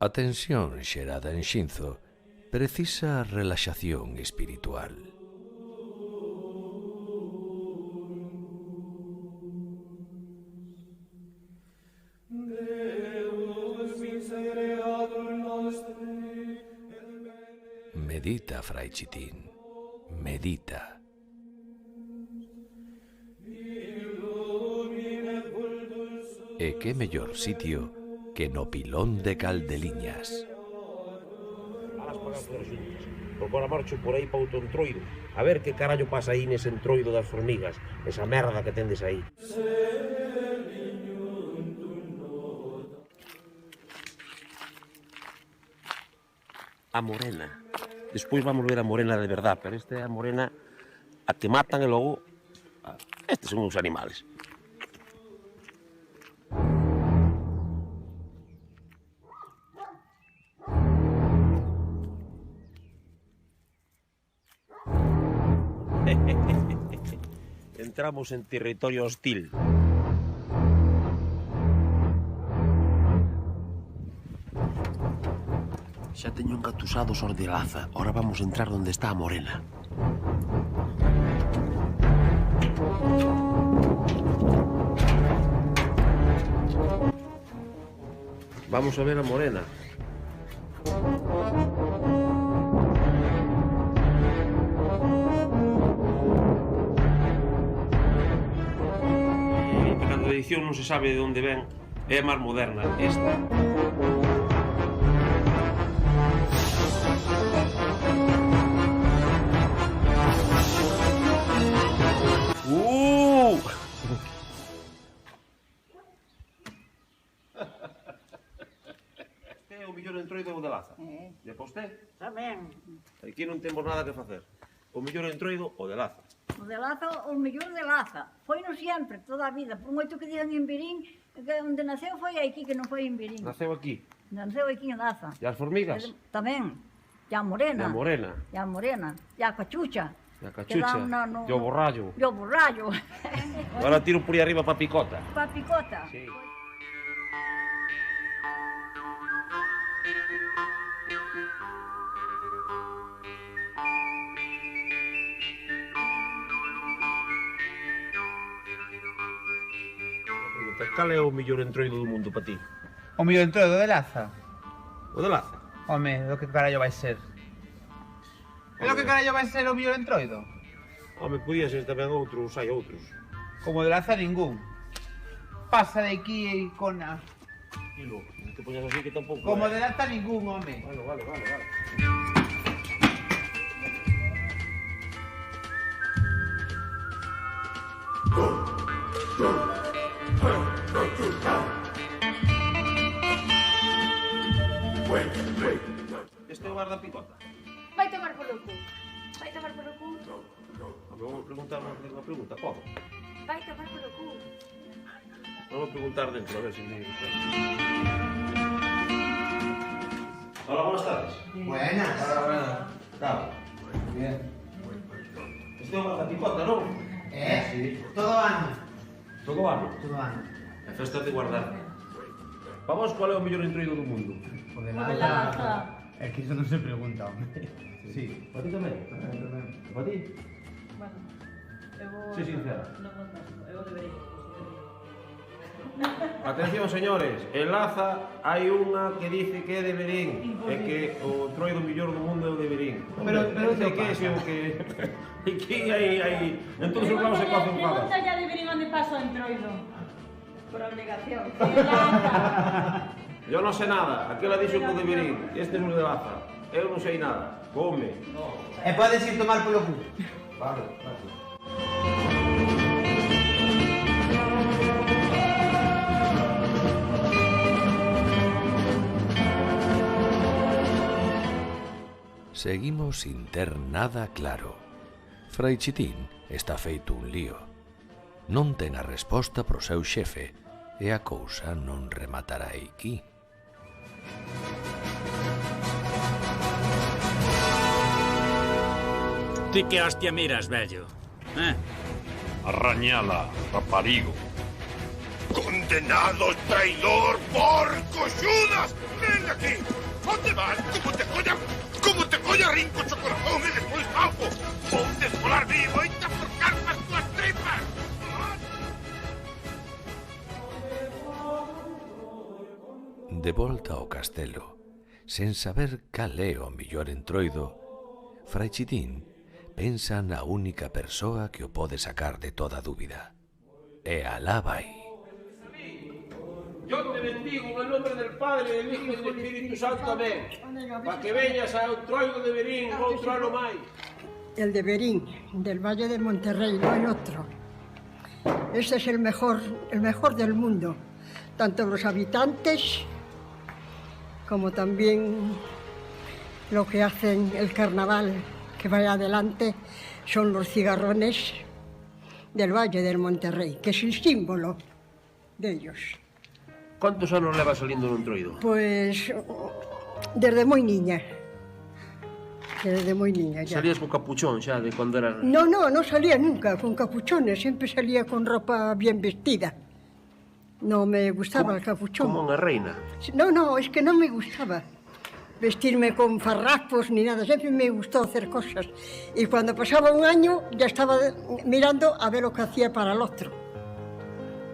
A tensión xerada en Xinzo precisa relaxación espiritual. Medita, Frai Chitín, medita. E que mellor sitio que no Pilón de Caldeliñas. Porque agora marcho por aí pa outro entroido. A ver que carallo pasa aí nese entroido das formigas. Esa merda que tendes aí. A morena. Despois vamos ver a morena de verdad, pero esta é a morena a que matan e logo... Estes son uns animales. Entramos en territorio hostil. Xa teño engatusados os de Laza. Ahora vamos a entrar onde está a morena. Vamos a ver a morena. Cando a edición non se sabe de onde ven, é máis moderna. Esta. Este é o mellor entroido de Laza. E para usted? Tamén. Aquí non temos nada que facer. O mellor entroido, o de Laza. O de Laza, o mellor de Laza. Foi non sempre, toda a vida. Por moito que dixan en Verín, que onde naceu foi aquí, que non foi en Verín. Naceu aquí. Naceu aquí en Laza. E as formigas? Tamén. E a morena. E a morena. E a morena. E a cachucha. E a cachucha. E o borrallo. E o borrallo. Agora tiro por aí arriba pa picota. Pa picota. Sí. Cal é o mellor entroido do mundo para ti? O mellor entroido de Laza? O de Laza? Home, do que carallo vai ser? E do que carallo vai ser o mellor entroido? Home, podía ser tamén outros, hai outros. Como de Laza ningún. Pasa de aquí, icona. Dilo, non te poñas así que tampouco... Como de Laza ningún, home. Vale. Este é o guarda-picota. Vai tomar polo cu. Vai tomar polo cu. Vamos preguntar unha pregunta, como? Vai tomar polo cu. Vamos preguntar dentro, a ver se me... Hola, buenas tardes. Buenas. Hola. Tal. Bien. Este é o guarda-picota, non? Sí. Todo ano. Todo ano? Todo ano. É festa de guardar. Para vos, qual é o mellor entroido do mundo? O de Laza. É que iso non se pregunta, home. Sí. Para ti tamén? Para ti? Bueno, eu vou... Sí, sincera. Non contasto, eu debería. Atención, señores, en Laza hai unha que dice que é de Verín e que o entroido mellor do mundo é o de Verín. Pero que é o que... Aquí hai... En todos os lados se cocen fadas. Pregunta ya de Verín onde paso o entroido. Por obligación. Yo non sei nada, aquela dixo que o de Verín, este é o de Laza. Eu non sei nada, come. E podes ir tomar polo cu. Vale, gracias. Seguimos sin ter nada claro. Frai Chitín está feito un lío. Non ten a resposta pro seu xefe e a cousa non rematará aquí. Ti que hostia miras, vello? Arrañala, raparigo. ¡Condenados, traidor, porco, Judas! ¡Ven aquí! ¿Dónde vas? ¿Cómo te colla rinco chocorazón y después bajo? ¡Ponte escolar vivo y te forcar las tuas tripas! De volta ao castelo, sen saber cal é o mellor entroido, Frai Chitín pensa na única persoa que o pode sacar de toda dúbida. E alá vai. Yo te bendigo en el nombre del Padre, del Hijo y del Espíritu Santo, amén. Para que veñas a Entroido de Verín, outro ano máis. El de Verín, del Valle de Monterrey, no hay otro. Este es el mejor del mundo. Tanto los habitantes como también lo que hacen el carnaval que vaya adelante son los cigarrones del Valle del Monterrey, que es el símbolo de ellos. ¿Cuántos anos leva saliendo no Entroido? Pues desde muy niña. Desde muy niña ya. Salías con capuchón xa de cuando era... No salía nunca con capuchones, siempre salía con ropa bien vestida. No me gustaba el capuchón. Como unha reina. No, es que no me gustaba vestirme con farrapos ni nada, siempre me gustó hacer cosas. Y cuando pasaba un año ya estaba mirando a ver lo que hacía para el otro.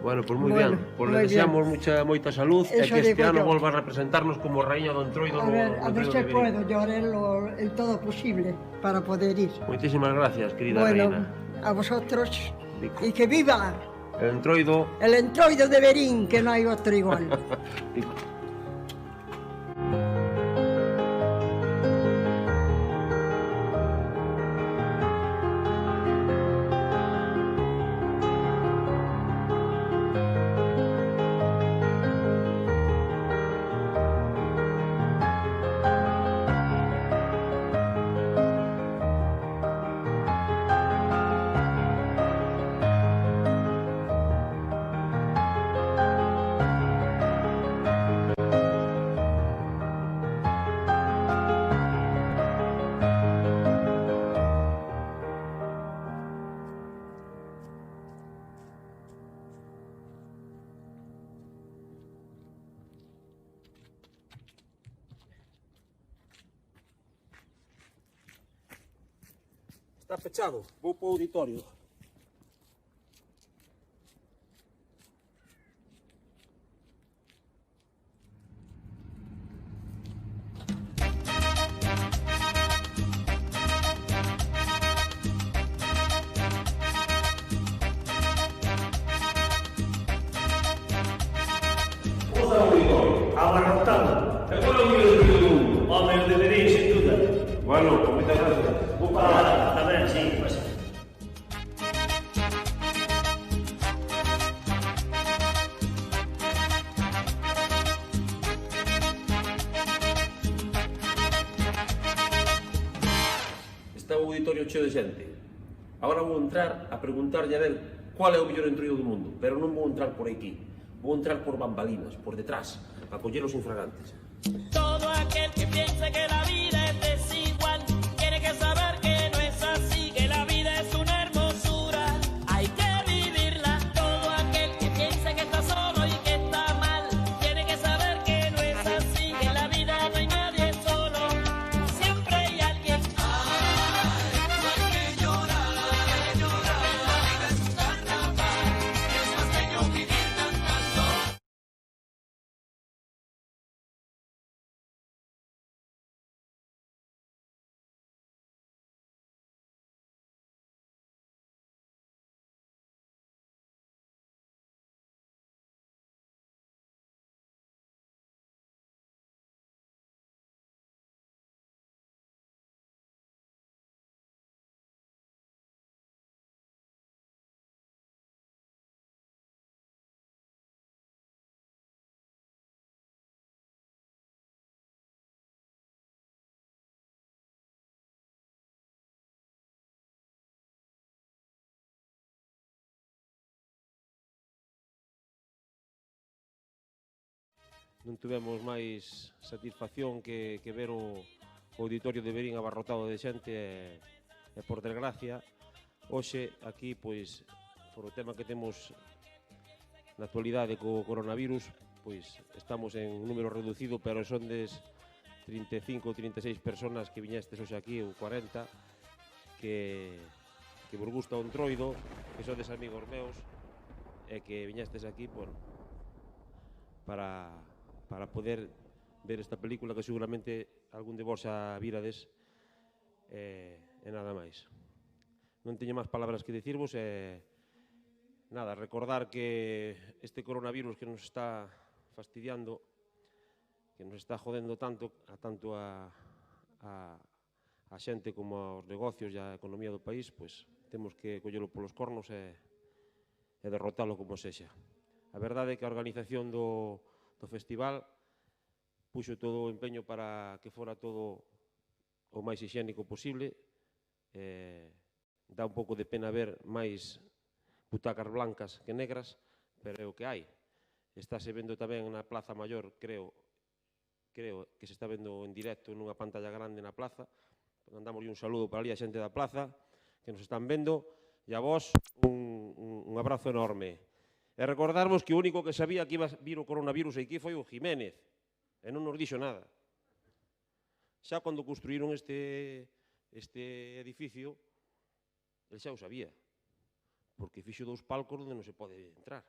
Bueno, pues moi ben. Pues le deseamos moita salud e que este ano volva a representarnos como raíña do Entroido. A ver se puedo, yo haré el todo posible para poder ir. Moitísimas gracias, querida reina. Bueno, a vosotros y que viva el Entroido. El Entroido de Verín, que no hay otro igual. Está pechado, vou para o auditorio. Abarrotado. ¿Qué fue lo que yo digo? Hombre, debería, sin duda. Bueno, pues muchas gracias. Vou para lá, está ben, sí, pues. Está o auditorio cheo de xente. Agora vou entrar a preguntarlle a ver cuál é o mellor Entroido do mundo, pero non vou entrar por aquí. Vou entrar por bambalinas, por detrás, a coller os infragantes. Todo aquel que piense que la vida es desigual tiene que saber que no es así, que la vida es una hermosura, hay que vivirla. Todo aquel que piense que está solo y que está mal tiene que saber que no es así, que en la vida no hay nadie solo, siempre hay alguien. Ay, no hay que llorar, la vida es un carnaval, es más bello vivir cantando. Non tuvemos máis satisfacción que ver o auditorio de Verín abarrotado de xente e por desgracia hoxe aquí, pois, por o tema que temos na actualidade co coronavirus, pois estamos en número reducido, pero son des 35 ou 36 personas que viñestes hoxe aquí, ou 40, que vos gusta o Entroido, que sodes amigos meus, e que viñestes aquí, bueno, para poder ver esta película que seguramente algún de vos xa virades e nada máis. Non teño máis palabras que dicirvos e nada, recordar que este coronavirus que nos está fastidiando, que nos está jodendo tanto a xente como aos negocios e a economía do país, pois temos que collelo polos cornos e derrotalo como sexa. A verdade é que a organización do festival puxo todo o empeño para que fora todo o máis higiénico posible. Dá un pouco de pena ver máis butacas blancas que negras, pero é o que hai. Estáse vendo tamén na Plaza Maior, creo que se está vendo en directo nunha pantalla grande na plaza. Mandamos un saludo para ali a xente da plaza que nos están vendo, e a vos un abrazo enorme. E recordarvos que o único que sabía que iba a vir o coronavirus aquí foi o Jiménez, e non nos dixo nada. Xa cando construíron este edificio, el xa o sabía, porque fixo 2 palcos onde non se pode entrar.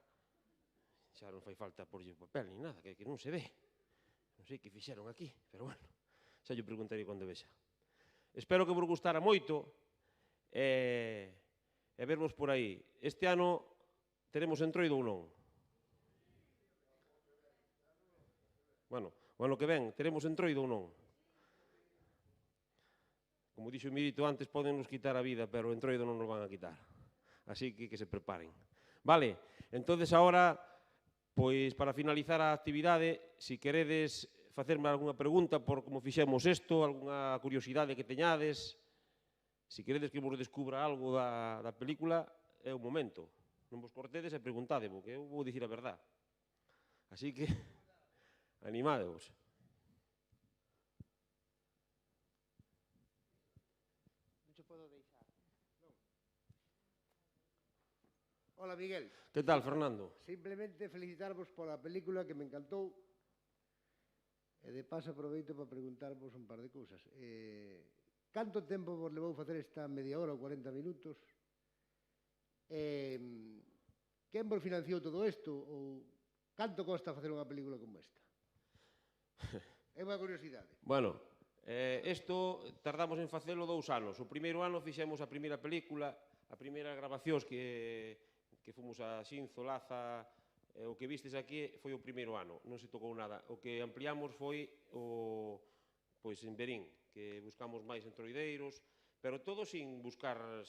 Xa non fai falta porlle papel ni nada, que non se ve. Non sei que fixeron aquí, pero bueno, xa lle preguntarei cando vexa. Espero que vos gustara moito e vervos por aí. Este ano teremos Entroido ou non? Bueno, o ano que ven teremos Entroido ou non? Como dixo o Mirito antes, poden nos quitar a vida, pero o Entroido non nos van a quitar. Así que se preparen. Vale, entonces ahora, pois para finalizar a actividade, se queredes facerme algunha pregunta por como fixemos isto, algunha curiosidade que teñades, se queredes que vos descubra algo da película, é o momento. Non vos cortedes e preguntadevos, que eu vou dicir a verdad. Así que, animadevos. Hola, Miguel. Que tal, Fernando? Simplemente felicitarvos pola película que me encantou. E de paso aproveito para preguntarvos un par de cousas. Canto tempo vos levou facer esta media hora ou 40 minutos? Quen vos financiou todo isto? Ou canto costa facer unha película como esta? É unha curiosidade. Bueno, isto tardamos en facelo 2 anos. O primeiro ano fixemos a primeira película, a primeira grabacións que fomos a Xinzo, Laza, o que vistes aquí foi o primeiro ano, non se tocou nada. O que ampliamos foi en Verín, que buscamos máis entroideiros, pero todo sin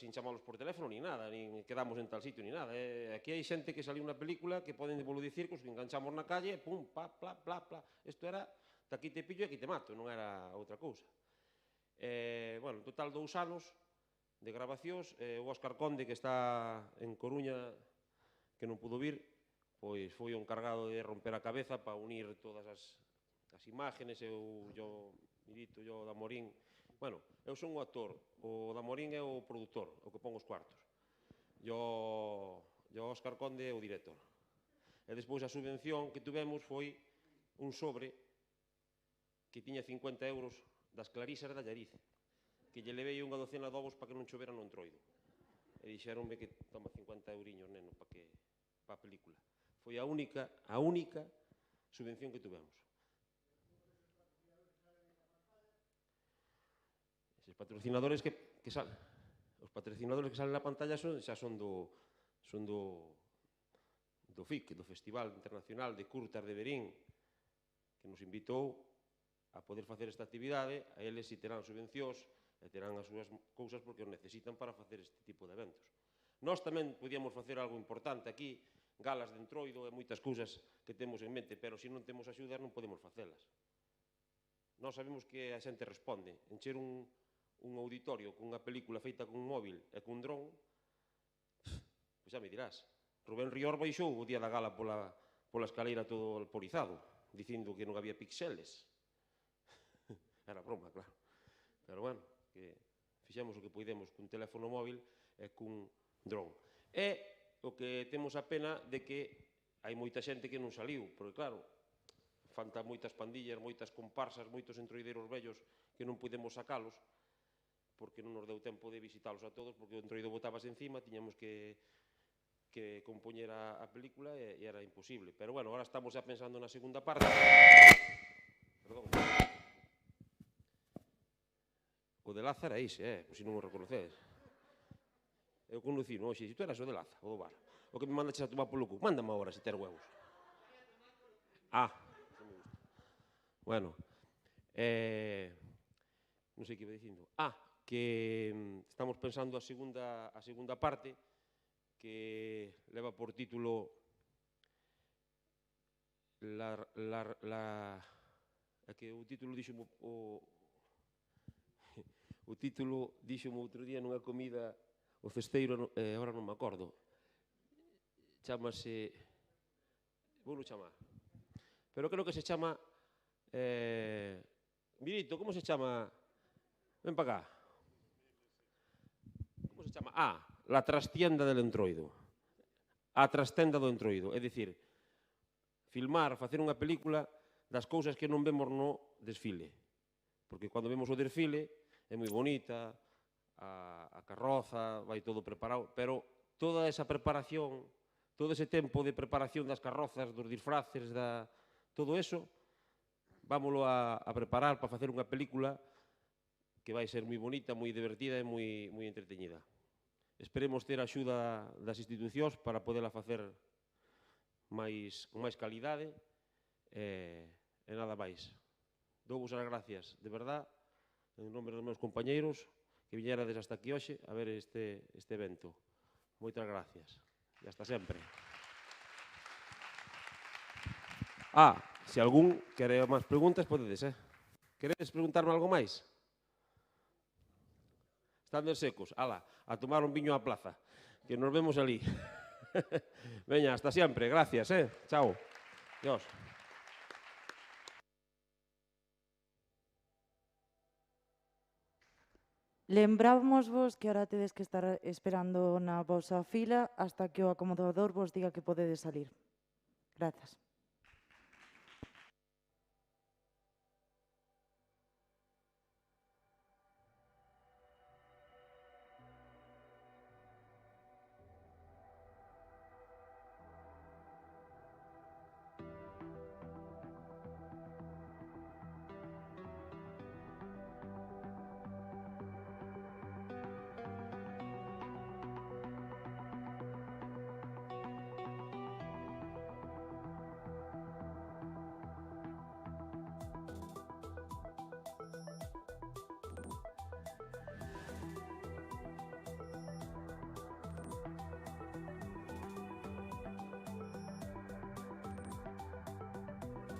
chamalos por teléfono ni nada, nin quedamos en tal sitio ni nada. Aquí hai xente que saliu na película que poden devolver circos, que enganchamos na calle, pum, pa, pla, pla, pla. Isto era, aquí te pillo e aquí te mato, non era outra cousa. Bueno, en total 2 anos de grabacións. O Óscar Conde, que está en Coruña, que non pudo vir, pois foi o encargado de romper a cabeza para unir todas as imágenes. Eu Mirito, eu Damorín. Bueno, eu son o actor, o Damorín é o produtor, o que pon os cuartos. E o Óscar Conde é o director. E despois a subvención que tuvemos foi un sobre que tiña 50 euros das Clarisas da Llariz, que lle levei unha docena de ovos para que non chovera no Entroido. E dixeronme que toma 50 euriños, neno, para a película. Foi a única subvención que tuvemos. Os patrocinadores que salen na pantalla xa son do FIC, do Festival Internacional de Curtas de Verín, que nos invitou a poder facer esta actividade. A eles si terán subvencións e terán as súas cousas porque os necesitan para facer este tipo de eventos. Nós tamén podíamos facer algo importante aquí, galas de Entroido e moitas cousas que temos en mente, pero se non temos axudas non podemos facelas. Nós sabemos que a xente responde. Encher un auditorio con unha película feita con un móvil e con un dron, pois xa me dirás. Rubén Rior baixou o día da gala pola escaleira todo alporizado, dicindo que non había pixeles. Era broma, claro. Pero bueno, que fixemos o que poidemos cun teléfono móvil e cun dron. E o que temos a pena de que hai moita xente que non saliu, porque claro, faltan moitas pandillas, moitas comparsas, moitos entroideiros vellos que non podemos sacalos, porque non nos deu tempo de visitalos a todos, porque o entroido botabas encima, tiñamos que compoñer a película e era imposible. Pero bueno, ahora estamos xa pensando na segunda parte. Perdón. O de Laza era ise, pois se non o reconocedes. Eu conducino, oxe, se tú eras o de Laza, o do bar, o que me mandaches a tomar polo cu, mándame agora se ter huevos. eso me gusta. Bueno, non sei que iba dicindo. Que estamos pensando a segunda parte, que leva por título que o título díxomo o título díxomo outro día nunha comida o cesteiro, agora non me acordo, chamase, vou chamar, pero creo que se chama Mirito, como se chama? Ven para cá. Como se chama? La trastienda del Entroido. A trastenda do Entroido, é dicir, filmar, facer unha película das cousas que non vemos no desfile. Porque cando vemos o desfile é moi bonita, a carroza, vai todo preparado, pero toda esa preparación, todo ese tempo de preparación das carrozas, dos disfraces, todo eso, vámoslo a preparar para facer unha película que vai ser moi bonita, moi divertida e moi entreteñida. Esperemos ter a axuda das institucións para podela facer con máis calidade e nada máis. Douvos as gracias, de verdad, en nome dos meus compañeiros, que viñerades hasta aquí hoxe a ver este evento. Moitas gracias. E hasta sempre. Se algún quere máis preguntas, podedes, Queredes preguntarme algo máis? Estando secos, a tomar un viño á plaza, que nos vemos ali. Veña, hasta sempre, gracias, chao. Dios. Lembrámosvos que ahora tedes que estar esperando na vosa fila hasta que o acomodador vos diga que podedes salir. Grazas.